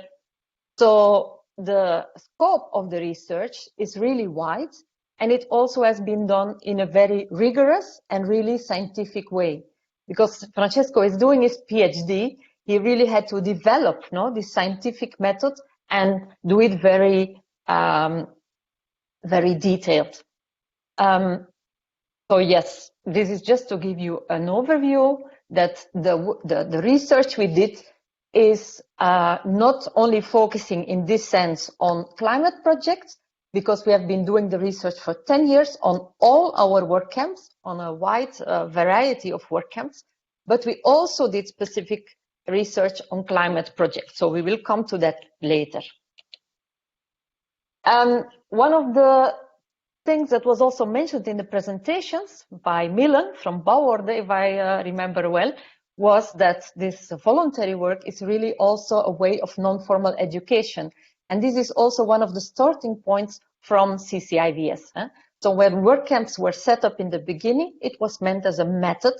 So the scope of the research is really wide, and it also has been done in a very rigorous and really scientific way. Because Francesco is doing his PhD, he really had to develop this scientific method and do it very, very detailed. So yes, this is just to give you an overview that the research we did is not only focusing in this sense on climate projects, because we have been doing the research for 10 years on all our work camps, on a wide variety of work camps, but we also did specific research on climate projects. So we will come to that later. One of the things that was also mentioned in the presentations by Milan from Bouworde, if I remember well, was that this voluntary work is really also a way of non-formal education. And this is also one of the starting points from CCIVS. So when work camps were set up in the beginning, it was meant as a method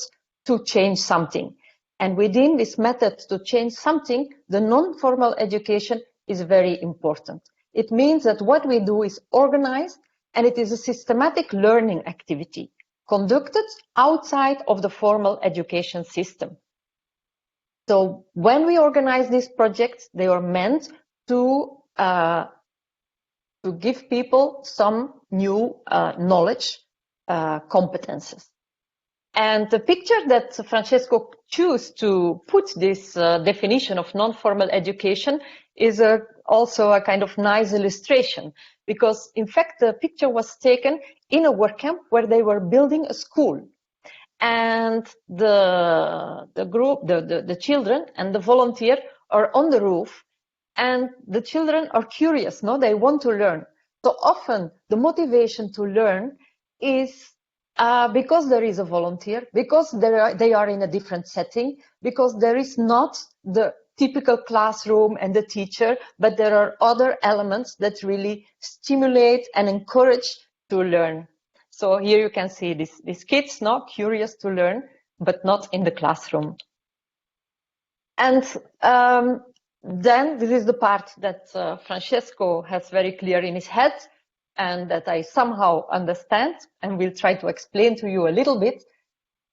to change something. And within this method to change something, the non-formal education is very important. It means that what we do is organized, and it is a systematic learning activity conducted outside of the formal education system. So when we organize these projects, they are meant to give people some new knowledge, competences. And the picture that Francesco chose to put this definition of non-formal education is also a kind of nice illustration, because in fact the picture was taken in a work camp where they were building a school. And the group, the children and the volunteer are on the roof, and the children are curious, no? They want to learn. So often the motivation to learn is because there is a volunteer, because they are in a different setting, because there is not the typical classroom and the teacher, but there are other elements that really stimulate and encourage to learn. So here you can see these kids, no, curious to learn, but not in the classroom. And then this is the part that Francesco has very clear in his head and that I somehow understand and will try to explain to you a little bit.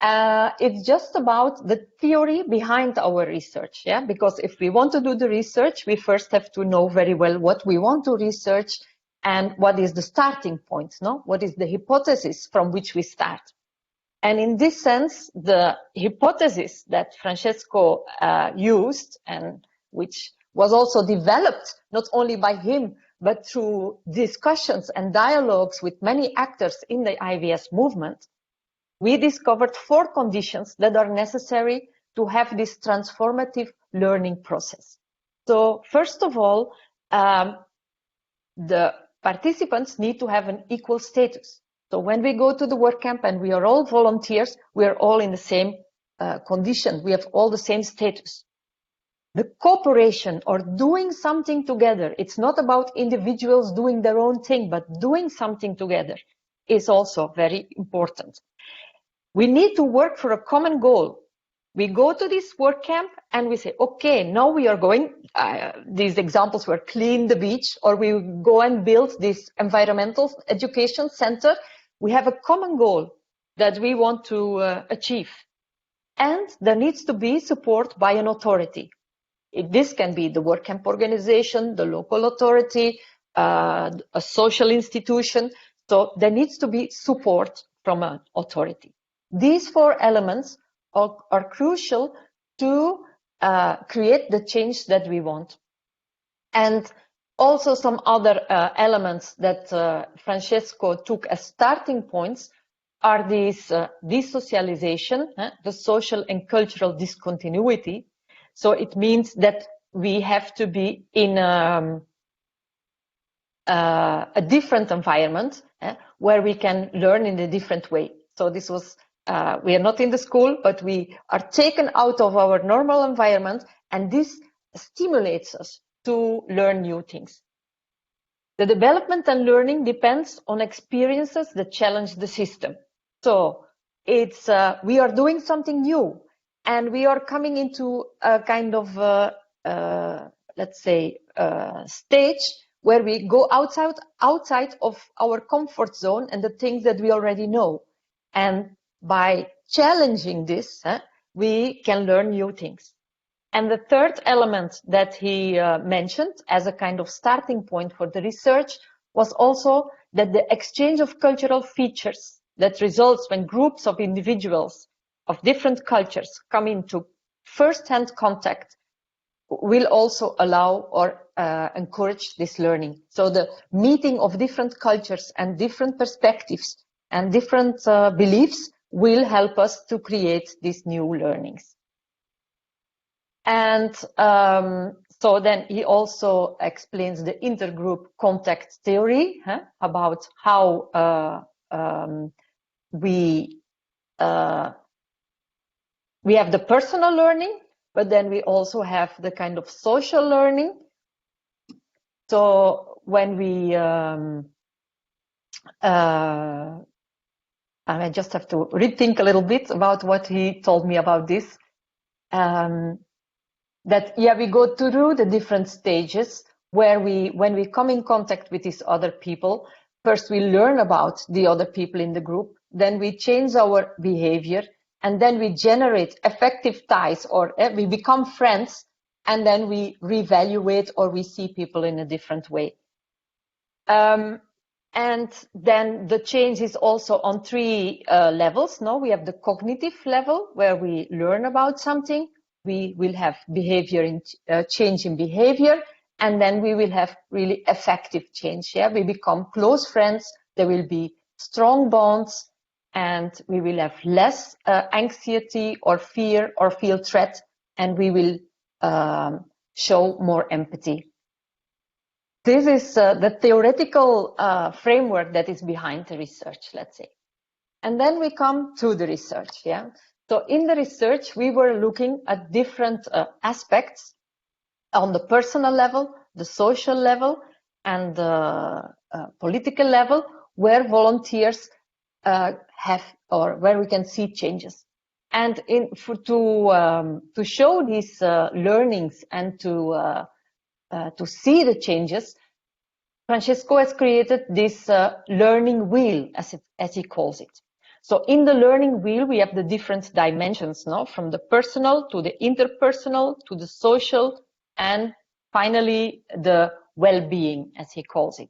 It's just about the theory behind our research, yeah? Because if we want to do the research, we first have to know very well what we want to research and what is the starting point, no? What is the hypothesis from which we start? And in this sense, the hypothesis that Francesco used, and which was also developed not only by him, but through discussions and dialogues with many actors in the IVS movement, we discovered 4 conditions that are necessary to have this transformative learning process. So first of all, the participants need to have an equal status. So when we go to the work camp and we are all volunteers, we are all in the same condition. We have all the same status. The cooperation or doing something together, it's not about individuals doing their own thing, but doing something together is also very important. We need to work for a common goal. We go to this work camp and we say, okay, now we are going, these examples were clean the beach, or we go and build this environmental education center. We have a common goal that we want to achieve. And there needs to be support by an authority. This can be the work camp organization, the local authority, a social institution. So there needs to be support from an authority. These 4 elements are crucial to create the change that we want. And also some other elements that Francesco took as starting points are these desocialization, the social and cultural discontinuity. So it means that we have to be in a different environment where we can learn in a different way. So this was, we are not in the school, but we are taken out of our normal environment, and this stimulates us to learn new things. The development and learning depends on experiences that challenge the system. So it's, we are doing something new, and we are coming into a kind of, let's say, stage where we go outside of our comfort zone and the things that we already know. And by challenging this, we can learn new things. And the third element that he mentioned as a kind of starting point for the research was also that the exchange of cultural features that results when groups of individuals of different cultures come into first-hand contact will also allow or encourage this learning. So the meeting of different cultures and different perspectives and different beliefs will help us to create these new learnings. And so then he also explains the intergroup contact theory, about how we have the personal learning, but then we also have the kind of social learning. So when we, I just have to rethink a little bit about what he told me about this. That, yeah, we go through the different stages where when we come in contact with these other people, first we learn about the other people in the group, then we change our behavior, and then we generate effective ties, or we become friends, and then we reevaluate or we see people in a different way. And And then the change is also on three levels. No, we have the cognitive level where we learn about something. We will have change in behavior, and then we will have really effective change. Yeah, we become close friends. There will be strong bonds, and we will have less anxiety or fear or feel threat, and we will show more empathy. This is the theoretical framework that is behind the research, let's say. And then we come to the research. Yeah. So in the research, we were looking at different aspects on the personal level, the social level, and the political level, where volunteers have, or where we can see changes. And to show these learnings and to see the changes, Francesco has created this learning wheel, as he calls it. So in the learning wheel, we have the different dimensions, no? From the personal to the interpersonal to the social, and finally the well-being, as he calls it.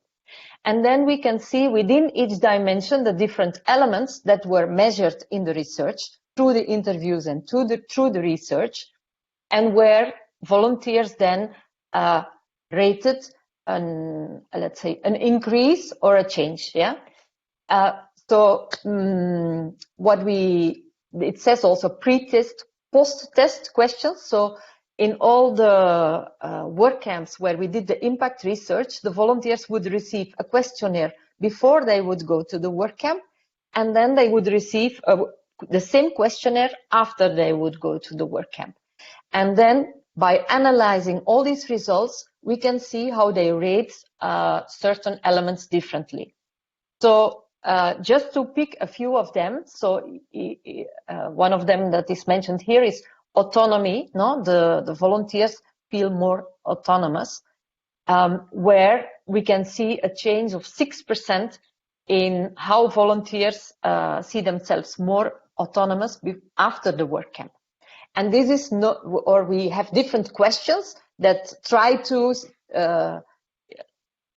And then we can see within each dimension the different elements that were measured in the research through the interviews and through the research, and where volunteers then rated let's say an increase or a change. Yeah. It says also pre-test, post-test questions. So in all the work camps where we did the impact research, the volunteers would receive a questionnaire before they would go to the work camp, and then they would receive the same questionnaire after they would go to the work camp. And then by analyzing all these results, we can see how they rate certain elements differently. So just to pick a few of them, so one of them that is mentioned here is autonomy. No, the volunteers feel more autonomous, where we can see a change of 6% in how volunteers see themselves more autonomous after the work camp. And this is not, or we have different questions that try to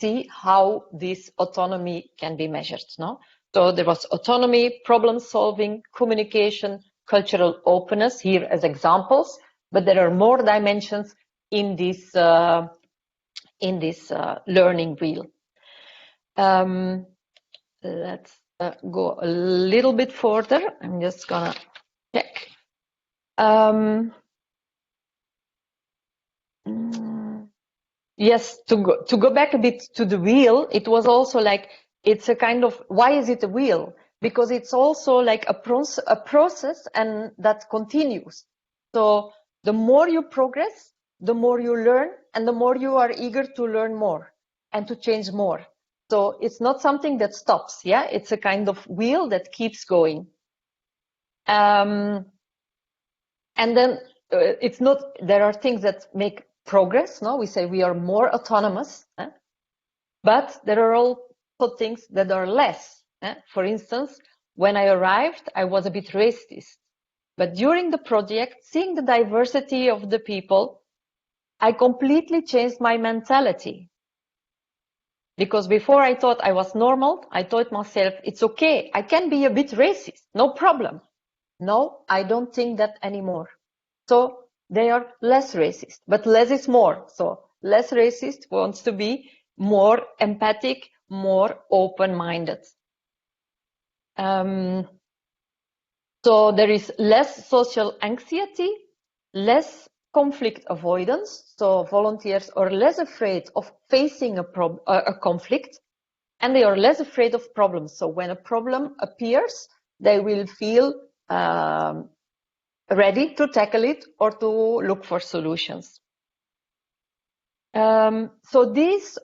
see how this autonomy can be measured. No? So there was autonomy, problem solving, communication, cultural openness here as examples, but there are more dimensions in this learning wheel. Let's go a little bit further. I'm just gonna check. Yes, to go back a bit to the wheel, it was also like, it's a kind of, why is it a wheel? Because it's also like a process and that continues. So the more you progress, the more you learn, and the more you are eager to learn more and to change more. So it's not something that stops. Yeah, it's a kind of wheel that keeps going. And then it's not, there are things that make progress. No, we say we are more autonomous, but there are also things that are less. For instance, when I arrived, I was a bit racist, but during the project, seeing the diversity of the people, I completely changed my mentality. Because before I thought I was normal, I thought myself, it's okay, I can be a bit racist, no problem. No, I don't think that anymore. So they are less racist, but less is more. So less racist wants to be more empathic, more open-minded. So there is less social anxiety, less conflict avoidance. So volunteers are less afraid of facing a conflict, and they are less afraid of problems. So when a problem appears, they will feel ready to tackle it or to look for solutions. So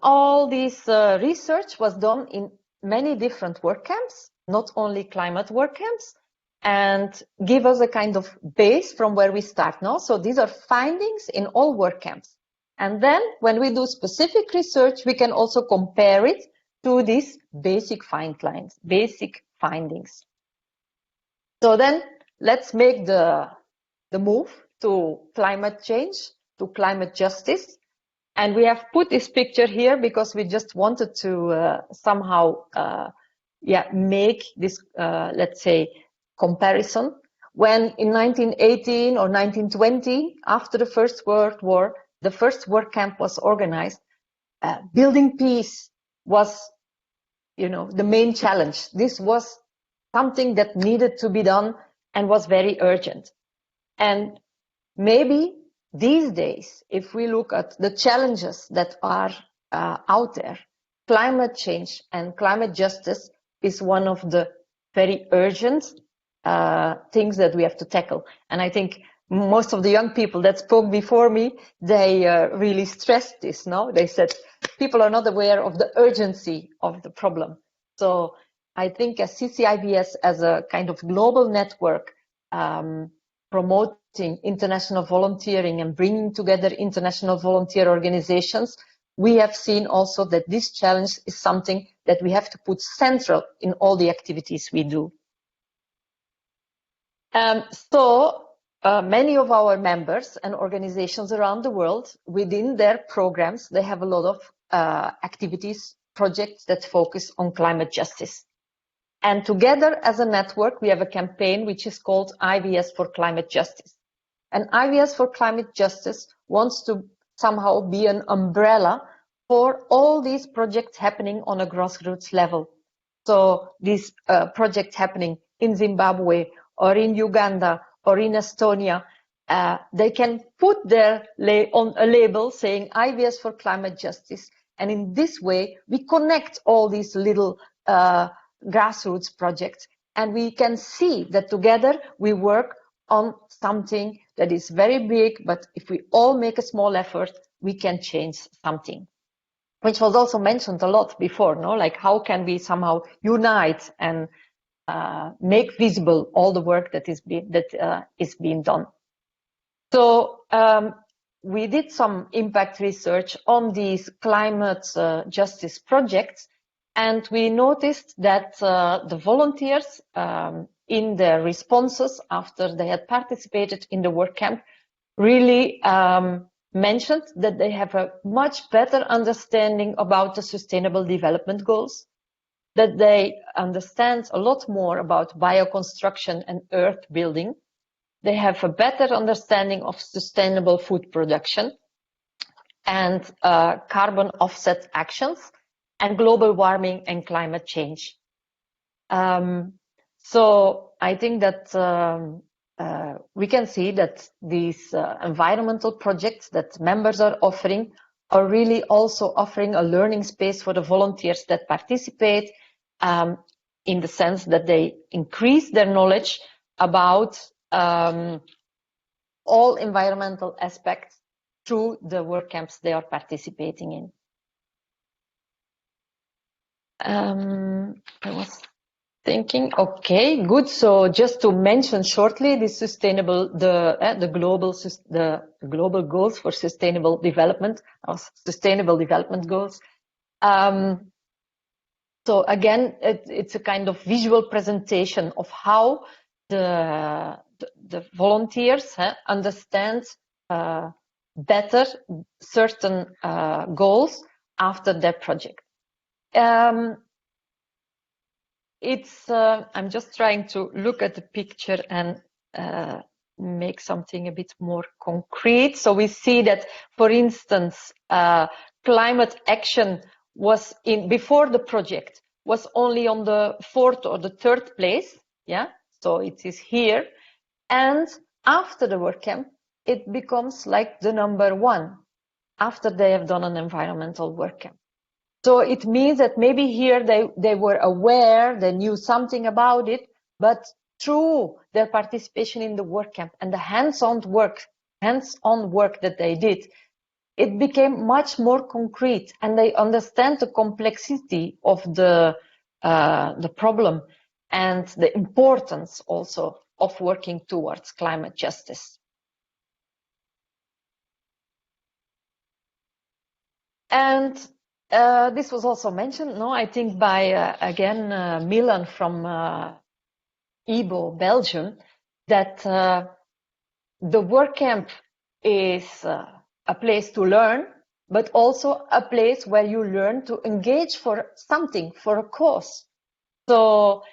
all this research was done in many different work camps, not only climate work camps, and give us a kind of base from where we start now. So these are findings in all work camps. And then when we do specific research, we can also compare it to these basic findings. So then let's make the move to climate change, to climate justice. And we have put this picture here because we just wanted to somehow make this, let's say, comparison. When in 1918 or 1920, after the First World War, the first work camp was organized, building peace was, the main challenge. This was something that needed to be done and was very urgent. And maybe these days, if we look at the challenges that are out there, climate change and climate justice is one of the very urgent things that we have to tackle. And I think most of the young people that spoke before me, they really stressed this, no? They said people are not aware of the urgency of the problem. So I think as CCIVS, as a kind of global network, promoting international volunteering and bringing together international volunteer organizations, we have seen also that this challenge is something that we have to put central in all the activities we do. Many of our members and organizations around the world, within their programs, they have a lot of activities, projects that focus on climate justice. And together as a network, we have a campaign which is called IVS for Climate Justice. And IVS for Climate Justice wants to somehow be an umbrella for all these projects happening on a grassroots level. So these projects happening in Zimbabwe or in Uganda or in Estonia, they can put their on a label saying IVS for Climate Justice. And in this way, we connect all these little grassroots projects, and we can see that together we work on something that is very big, but if we all make a small effort, we can change something. Which was also mentioned a lot before, no? Like how can we somehow unite and make visible all the work that is being done. So we did some impact research on these climate justice projects, and we noticed that the volunteers in their responses after they had participated in the work camp really mentioned that they have a much better understanding about the Sustainable Development Goals, that they understand a lot more about bioconstruction and earth building. They have a better understanding of sustainable food production and carbon offset actions and global warming and climate change. So I think that we can see that these environmental projects that members are offering are really also offering a learning space for the volunteers that participate, in the sense that they increase their knowledge about all environmental aspects through the work camps they are participating in. I was thinking, okay, good. So just to mention shortly, the global goals for sustainable development, or sustainable development goals. So again, it's a kind of visual presentation of how the volunteers understand better certain goals after their project. I'm just trying to look at the picture and make something a bit more concrete. So we see that, for instance, climate action was before the project was only on the 4th or the 3rd place. Yeah, so it is here. And after the work camp, it becomes like the number 1 after they have done an environmental work camp. So it means that maybe here they were aware, they knew something about it, but through their participation in the work camp and the hands-on work that they did, it became much more concrete, and they understand the complexity of the problem and the importance also of working towards climate justice. And this was also mentioned, no, I think by again Milan from IBO, Belgium, that the work camp is a place to learn, but also a place where you learn to engage for something, for a cause. So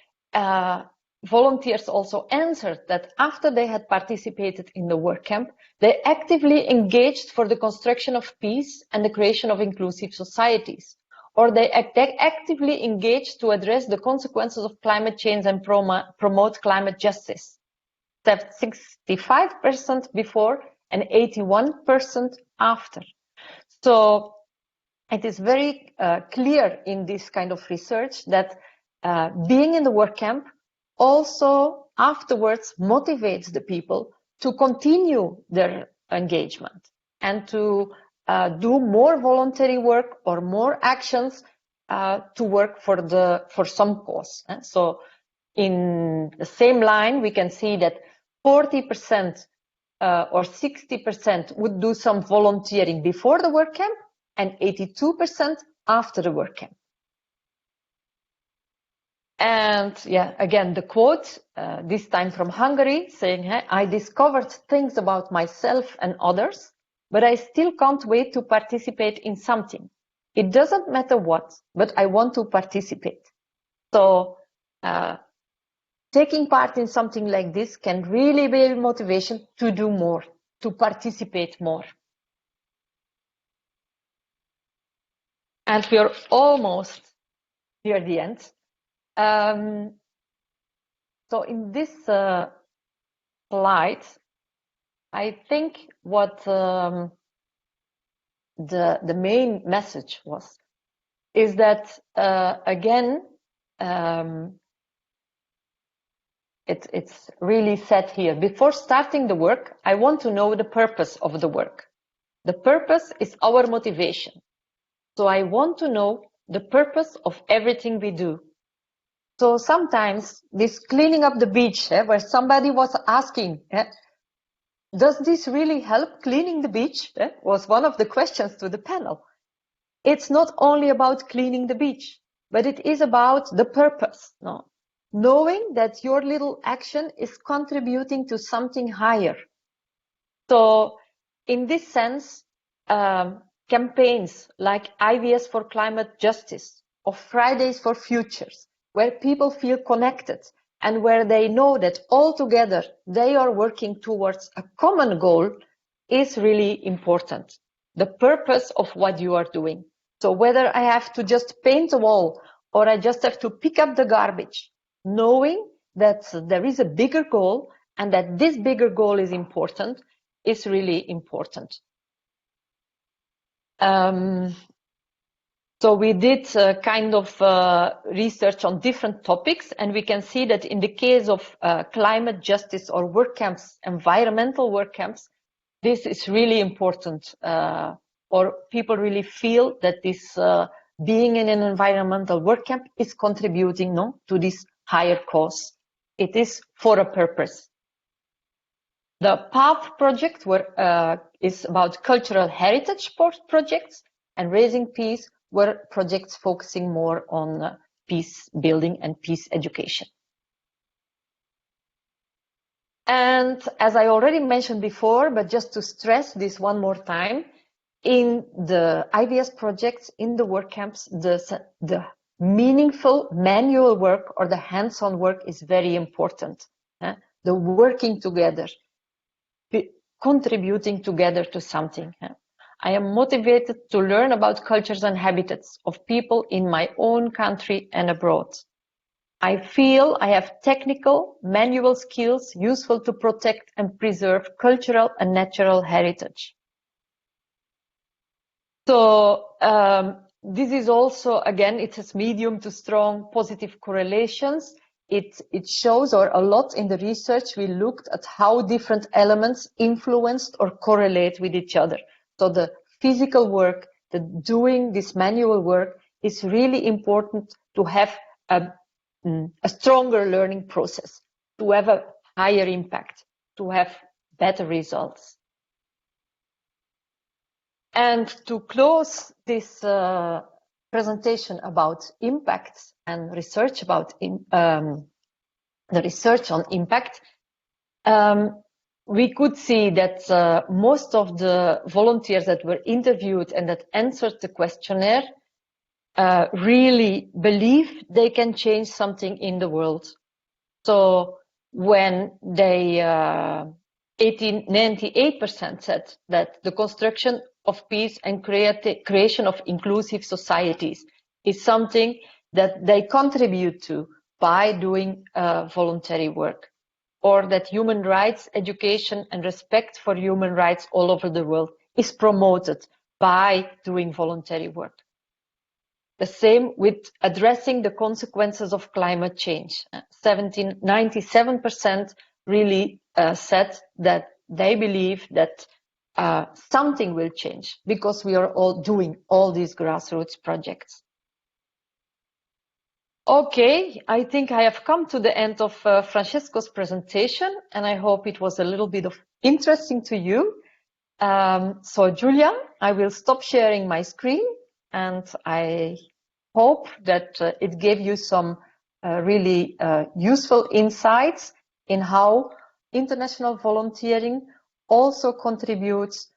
volunteers also answered that after they had participated in the work camp, they actively engaged for the construction of peace and the creation of inclusive societies, or they actively engaged to address the consequences of climate change and promote climate justice. 65% before and 81% after. So it is very clear in this kind of research that being in the work camp also afterwards motivates the people to continue their engagement and to do more voluntary work or more actions to work for some cause. So in the same line, we can see that 40% or 60% would do some volunteering before the work camp and 82% after the work camp. And yeah, again, the quote, this time from Hungary, saying, hey, I discovered things about myself and others, but I still can't wait to participate in something. It doesn't matter what, but I want to participate. So taking part in something like this can really be a motivation to do more, to participate more. And we are almost near the end. So in this slide, I think what the main message was is that again it's really said here, before starting the work, I want to know the purpose of the work. The purpose is our motivation. So I want to know the purpose of everything we do. So sometimes this cleaning up the beach, where somebody was asking, does this really help cleaning the beach? Was one of the questions to the panel. It's not only about cleaning the beach, but it is about the purpose. No? Knowing that your little action is contributing to something higher. So in this sense, campaigns like IVS for Climate Justice or Fridays for Futures, where people feel connected and where they know that all together they are working towards a common goal, is really important. The purpose of what you are doing. So whether I have to just paint a wall or I just have to pick up the garbage, knowing that there is a bigger goal and that this bigger goal is important is really important. So we did kind of research on different topics, and we can see that in the case of climate justice or work camps, environmental work camps, this is really important, or people really feel that this being in an environmental work camp is contributing to this higher cause. It is for a purpose. The PATH project is about cultural heritage projects, and Raising Peace were projects focusing more on peace building and peace education. And as I already mentioned before, but just to stress this one more time, in the IVS projects, in the work camps, the meaningful manual work or the hands-on work is very important. The working together, contributing together to something. I am motivated to learn about cultures and habitats of people in my own country and abroad. I feel I have technical, manual skills useful to protect and preserve cultural and natural heritage. So this is also, again, it has medium to strong positive correlations. It shows, or a lot in the research, we looked at how different elements influenced or correlate with each other. So the physical work, the doing this manual work is really important to have a stronger learning process, to have a higher impact, to have better results. And to close this presentation about impacts and research about the research on impact, we could see that most of the volunteers that were interviewed and that answered the questionnaire really believe they can change something in the world. So when they 98% said that the construction of peace and creation of inclusive societies is something that they contribute to by doing voluntary work, or that human rights, education and respect for human rights all over the world is promoted by doing voluntary work. The same with addressing the consequences of climate change. 97% really said that they believe that something will change because we are all doing all these grassroots projects. Okay, I think I have come to the end of Francesco's presentation, and I hope it was a little bit of interesting to you. So Julia, I will stop sharing my screen, and I hope that it gave you some really useful insights in how international volunteering also contributes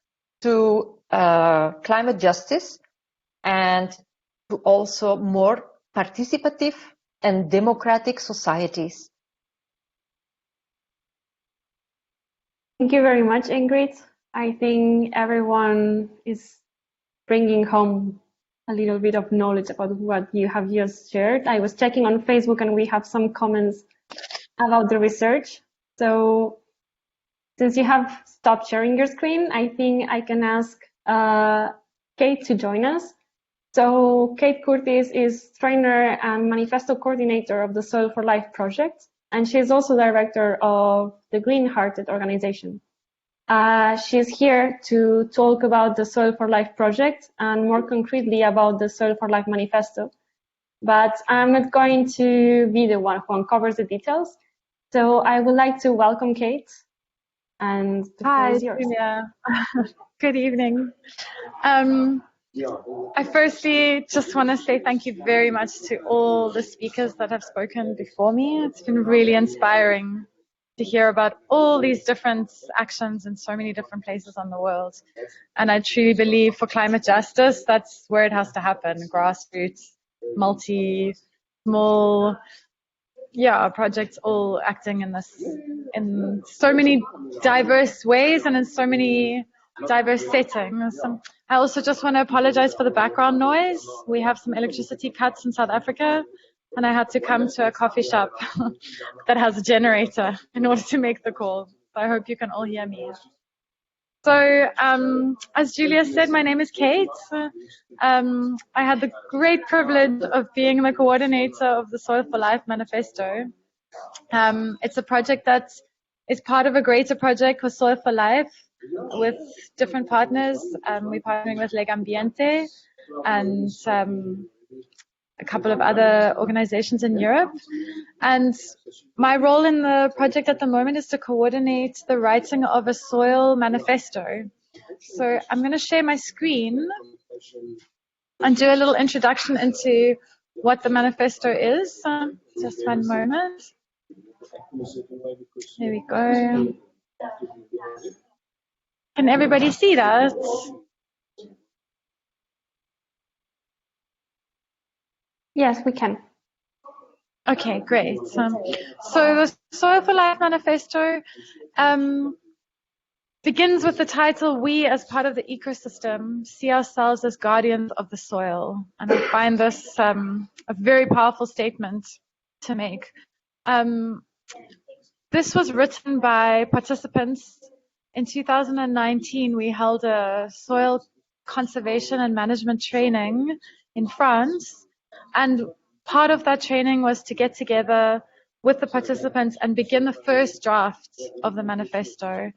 to climate justice and to also more participative and democratic societies. Thank you very much, Ingrid. I think everyone is bringing home a little bit of knowledge about what you have just shared. I was checking on Facebook and we have some comments about the research. So since you have stopped sharing your screen, I think I can ask Kate to join us. So Kate Curtis is trainer and Manifesto coordinator of the Soil for Life project, and she is also director of the Green Hearted organization. She's here to talk about the Soil for Life project and more concretely about the Soil for Life Manifesto. But I'm not going to be the one who uncovers the details. So I would like to welcome Kate. And the floor is yours. Julia. Good evening. I firstly just want to say thank you very much to all the speakers that have spoken before me. It's been really inspiring to hear about all these different actions in so many different places on the world. And I truly believe for climate justice, that's where it has to happen. Grassroots, small, projects all acting in so many diverse ways and in so many diverse settings. I also just want to apologize for the background noise. We have some electricity cuts in South Africa, and I had to come to a coffee shop that has a generator in order to make the call. So I hope you can all hear me. So as Julia said, my name is Kate. I had the great privilege of being the coordinator of the Soil for Life Manifesto. It's a project that is part of a greater project called Soil for Life with different partners. We're partnering with Legambiente and a couple of other organizations in Europe. And my role in the project at the moment is to coordinate the writing of a soil manifesto. So I'm going to share my screen and do a little introduction into what the manifesto is. Just one moment. There we go. Can everybody see that? Yes, we can. Okay, great. So the Soil for Life Manifesto begins with the title, "We as part of the ecosystem see ourselves as guardians of the soil." And I find this a very powerful statement to make. This was written by participants. In 2019, we held a soil conservation and management training in France. And part of that training was to get together with the participants and begin the first draft of the manifesto.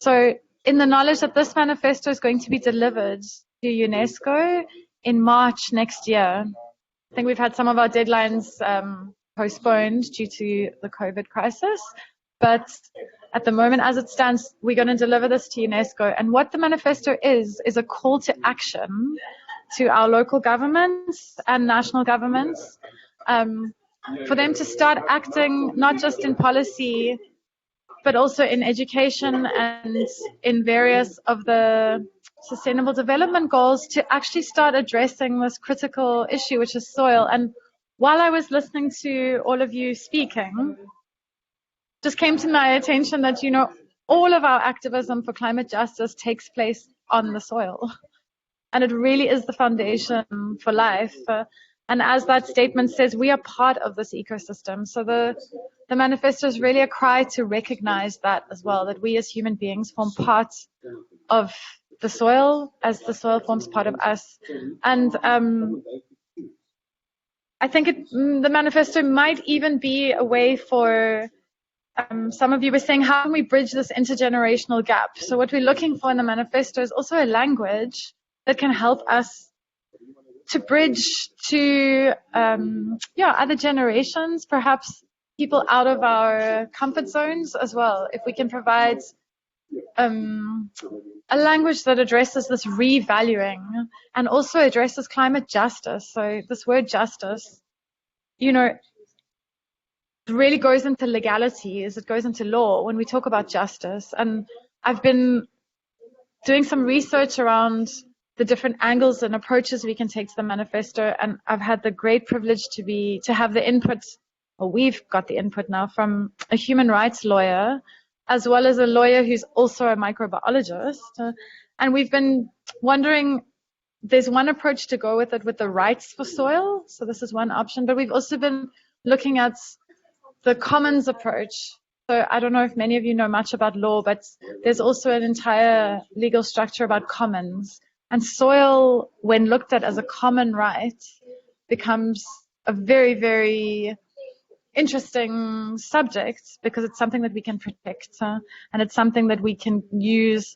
So in the knowledge that this manifesto is going to be delivered to UNESCO in March next year. I think we've had some of our deadlines postponed due to the COVID crisis. But at the moment, as it stands, we're going to deliver this to UNESCO. And what the manifesto is a call to action to our local governments and national governments for them to start acting not just in policy, but also in education and in various of the Sustainable Development Goals to actually start addressing this critical issue, which is soil. And while I was listening to all of you speaking, just came to my attention that, you know, all of our activism for climate justice takes place on the soil. And it really is the foundation for life. And as that statement says, we are part of this ecosystem. So the manifesto is really a cry to recognize that as well, that we as human beings form part of the soil as the soil forms part of us. And I think the manifesto might even be a way for, some of you were saying, how can we bridge this intergenerational gap? So what we're looking for in the manifesto is also a language that can help us to bridge to other generations, perhaps people out of our comfort zones as well. If we can provide a language that addresses this revaluing and also addresses climate justice. So this word justice, you know, really goes into legalities, it goes into law when we talk about justice. And I've been doing some research around the different angles and approaches we can take to the manifesto, and I've had the great privilege to have the input, or we've got the input now, from a human rights lawyer, as well as a lawyer who's also a microbiologist. And we've been wondering, there's one approach to go with it with the rights for soil, so this is one option, but we've also been looking at the commons approach. So I don't know if many of you know much about law, but there's also an entire legal structure about commons. And soil, when looked at as a common right, becomes a very, very interesting subject because it's something that we can protect, and it's something that we can use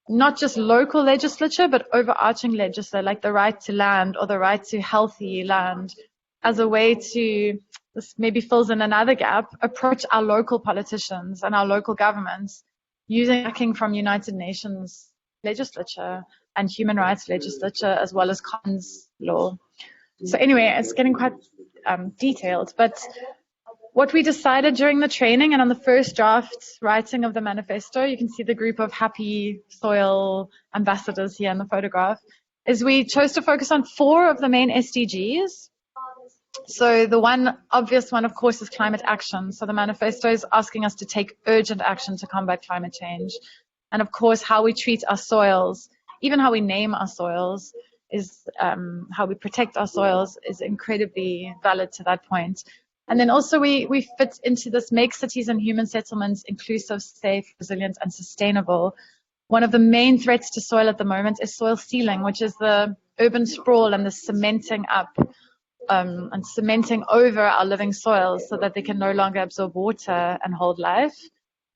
not just local legislature, but overarching legislature, like the right to land or the right to healthy land, as a way to, this maybe fills in another gap, approach our local politicians and our local governments using backing from United Nations legislature and human rights legislature, as well as commons law. So anyway, it's getting quite detailed, but what we decided during the training and on the first draft writing of the manifesto, you can see the group of happy soil ambassadors here in the photograph, is we chose to focus on 4 of the main SDGs. So the one obvious one, of course, is climate action. So the manifesto is asking us to take urgent action to combat climate change. And of course, how we treat our soils, even how we name our soils, is how we protect our soils is incredibly valid to that point. And then also we fit into this make cities and human settlements inclusive, safe, resilient, and sustainable. One of the main threats to soil at the moment is soil sealing, which is the urban sprawl and the cementing up and cementing over our living soils so that they can no longer absorb water and hold life.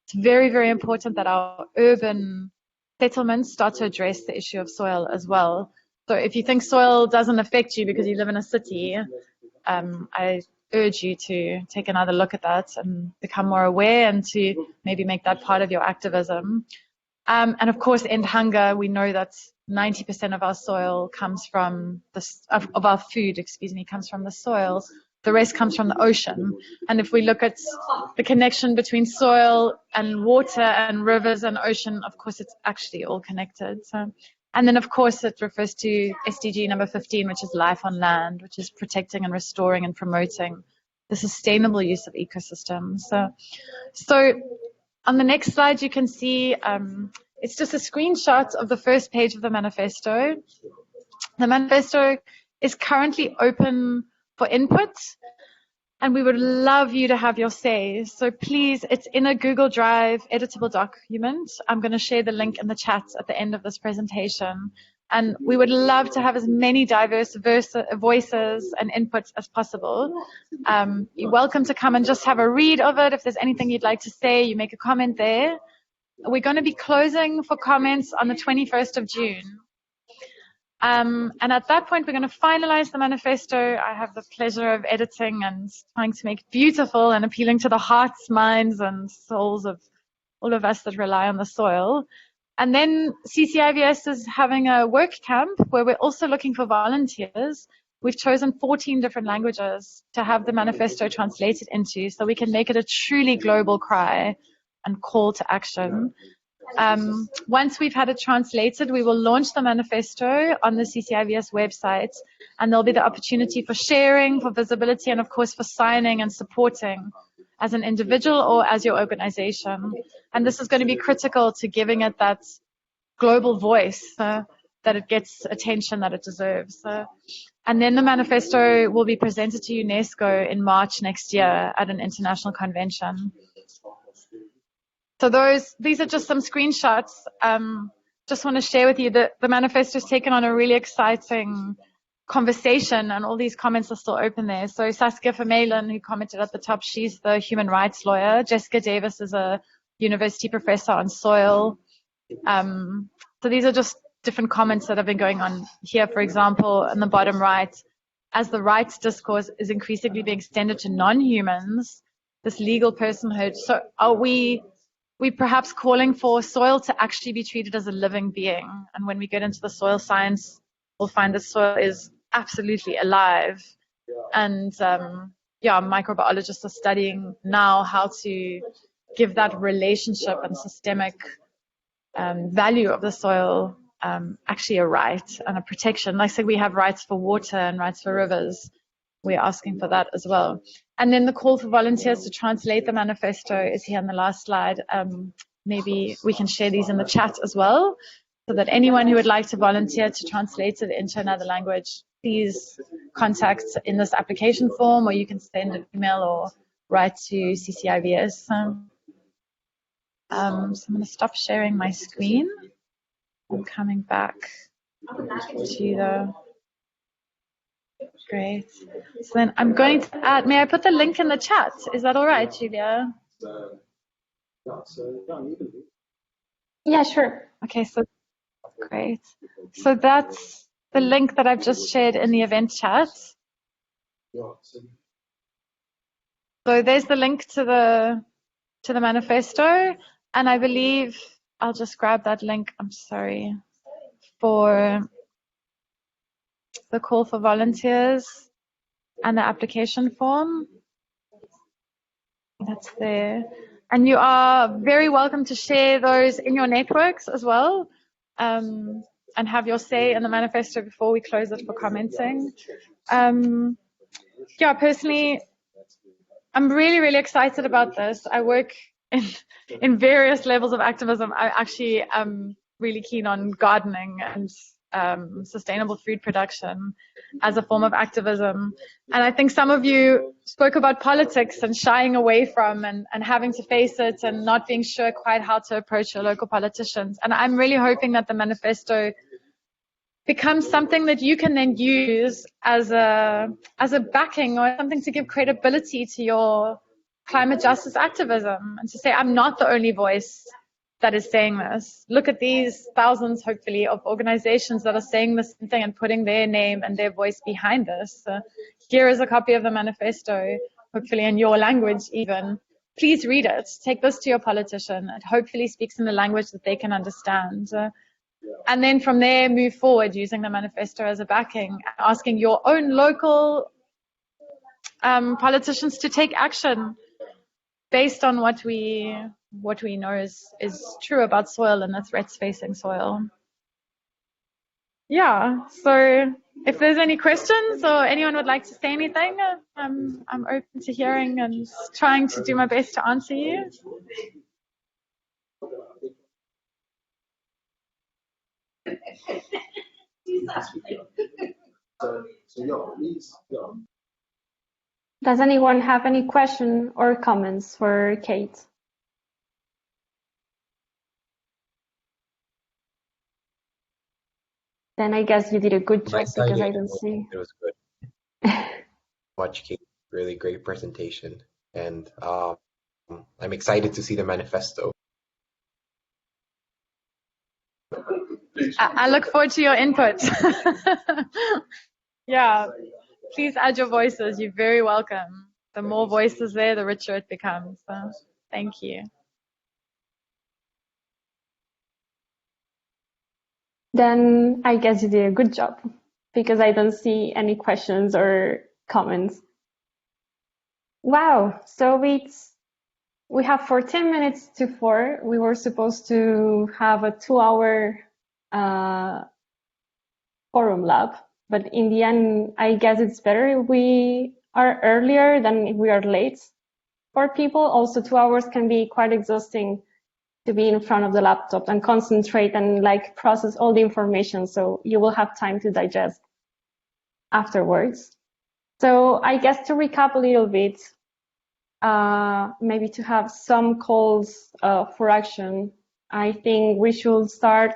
It's very, very important that our urban settlements start to address the issue of soil as well. So if you think soil doesn't affect you because you live in a city, I urge you to take another look at that and become more aware and to maybe make that part of your activism. And of course, end hunger. We know that 90% of our soil comes from of our food, comes from the soil. The rest comes from the ocean. And if we look at the connection between soil and water and rivers and ocean, of course, it's actually all connected. So, and then, of course, it refers to SDG number 15, which is life on land, which is protecting and restoring and promoting the sustainable use of ecosystems. So on the next slide, you can see it's just a screenshot of the first page of the manifesto. The manifesto is currently open for input, and we would love you to have your say. So please, it's in a Google Drive editable document. I'm going to share the link in the chat at the end of this presentation. And we would love to have as many diverse voices and inputs as possible. You're welcome to come and just have a read of it. If there's anything you'd like to say, you make a comment there. We're going to be closing for comments on the 21st of June. And at that point, we're going to finalize the manifesto. I have the pleasure of editing and trying to make it beautiful and appealing to the hearts, minds, and souls of all of us that rely on the soil. And then CCIVS is having a work camp where we're also looking for volunteers. we've chosen 14 different languages to have the manifesto translated into, so we can make it a truly global cry and call to action. Once we've had it translated, we will launch the manifesto on the CCIVS website, and there'll be the opportunity for sharing, for visibility, and of course for signing and supporting as an individual or as your organization. And this is going to be critical to giving it that global voice, that it gets attention that it deserves. And then the manifesto will be presented to UNESCO in March next year at an international convention. So these are just some screenshots. Just want to share with you that the manifesto has taken on a really exciting conversation, and all these comments are still open there. So Saskia Vermeulen, who commented at the top, she's the human rights lawyer. Jessica Davis is a university professor on soil. So these are just different comments that have been going on here. For example, in the bottom right, as the rights discourse is increasingly being extended to non-humans, this legal personhood, so are we perhaps calling for soil to actually be treated as a living being? And when we get into the soil science, we'll find that soil is absolutely alive. And microbiologists are studying now how to give that relationship and systemic value of the soil actually a right and a protection. Like I said, we have rights for water and rights for rivers. We're asking for that as well. And then the call for volunteers to translate the manifesto is here on the last slide. Maybe we can share these in the chat as well, so that anyone who would like to volunteer to translate it into another language, please contact in this application form, or you can send an email or write to CCIVS. So I'm going to stop sharing my screen. I'm coming back to the... Great. So then I'm going to add, may I put the link in the chat? Is that all right, Julia? Yeah, sure. Okay, so great. So that's the link that I've just shared in the event chat. So there's the link to the manifesto, and I believe I'll just grab that link, I'm sorry, for the call for volunteers and the application form. That's there. And you are very welcome to share those in your networks as well, and have your say in the manifesto before we close it for commenting. Personally, I'm really, really excited about this. I work in various levels of activism. I actually am really keen on gardening and sustainable food production as a form of activism. And I think some of you spoke about politics and shying away from and having to face it and not being sure quite how to approach your local politicians. And I'm really hoping that the manifesto becomes something that you can then use as a backing or something to give credibility to your climate justice activism, and to say, I'm not the only voice that is saying this. Look at these thousands, hopefully, of organizations that are saying the same thing and putting their name and their voice behind this. Here is a copy of the manifesto, hopefully in your language even. Please read it. Take this to your politician. It hopefully speaks in the language that they can understand. And then from there, move forward using the manifesto as a backing, asking your own local politicians to take action based on what we know is true about soil and the threats facing soil. Yeah, so if there's any questions or anyone would like to say anything, I'm open to hearing and trying to do my best to answer you. Does anyone have any question or comments for Kate? Then I guess you did a good job, because I don't see. It was good. Watch Kate, really great presentation, and I'm excited to see the manifesto. I look forward to your input. Yeah, please add your voices. You're very welcome. The more voices there, the richer it becomes. So, thank you. Then I guess you did a good job. because I don't see any questions or comments. Wow, so we have 14 minutes to 4. We were supposed to have a 2-hour forum lab, but in the end, I guess it's better if we are earlier than if we are late. For people, also 2 hours can be quite exhausting to be in front of the laptop and concentrate and like process all the information, so you will have time to digest afterwards. So I guess to recap a little bit, maybe to have some calls for action, I think we should start,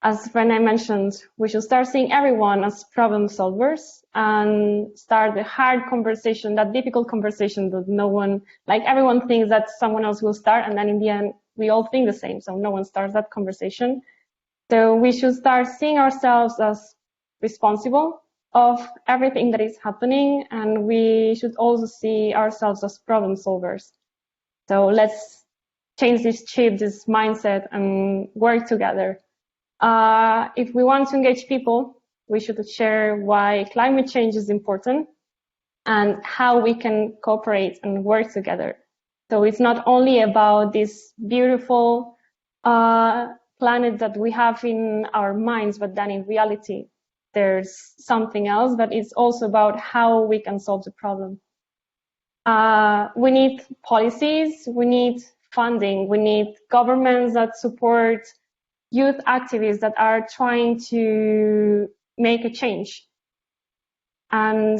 as Renee mentioned, we should start seeing everyone as problem solvers and start the hard conversation, that difficult conversation that no one, like everyone thinks that someone else will start, and then in the end, we all think the same, so no one starts that conversation. So we should start seeing ourselves as responsible of everything that is happening, and we should also see ourselves as problem solvers. So let's change this chip, this mindset, and work together. If we want to engage people, we should share why climate change is important and how we can cooperate and work together. So it's not only about this beautiful planet that we have in our minds, but then in reality, there's something else, but it's also about how we can solve the problem. We need policies, we need funding, we need governments that support youth activists that are trying to make a change. And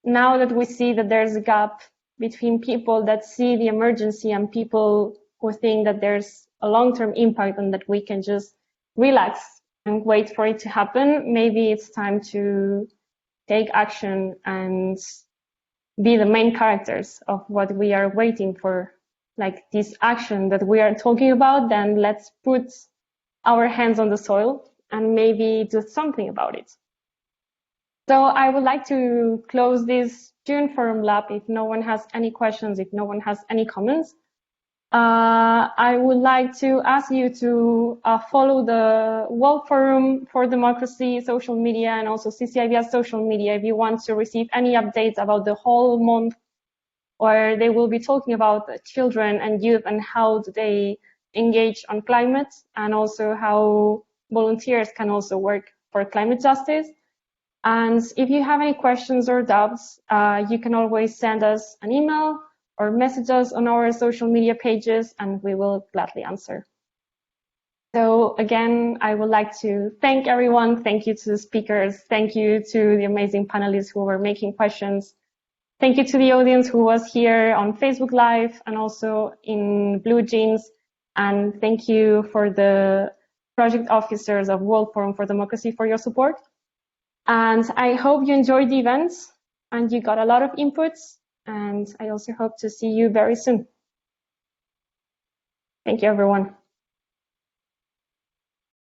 now that we see that there's a gap between people that see the emergency and people who think that there's a long-term impact and that we can just relax and wait for it to happen, maybe it's time to take action and be the main characters of what we are waiting for, like this action that we are talking about. Then let's put our hands on the soil and maybe do something about it. So I would like to close this June Forum Lab. If no one has any questions, if no one has any comments, I would like to ask you to follow the World Forum for Democracy social media and also CCIVS social media if you want to receive any updates about the whole month, where they will be talking about children and youth and how do they engage on climate, and also how volunteers can also work for climate justice. And if you have any questions or doubts, you can always send us an email or message us on our social media pages, and we will gladly answer. So again, I would like to thank everyone. Thank you to the speakers. Thank you to the amazing panelists who were making questions. Thank you to the audience who was here on Facebook Live and also in Blue Jeans. And thank you for the project officers of World Forum for Democracy for your support. And I hope you enjoyed the event and you got a lot of inputs. And I also hope to see you very soon. Thank you, everyone.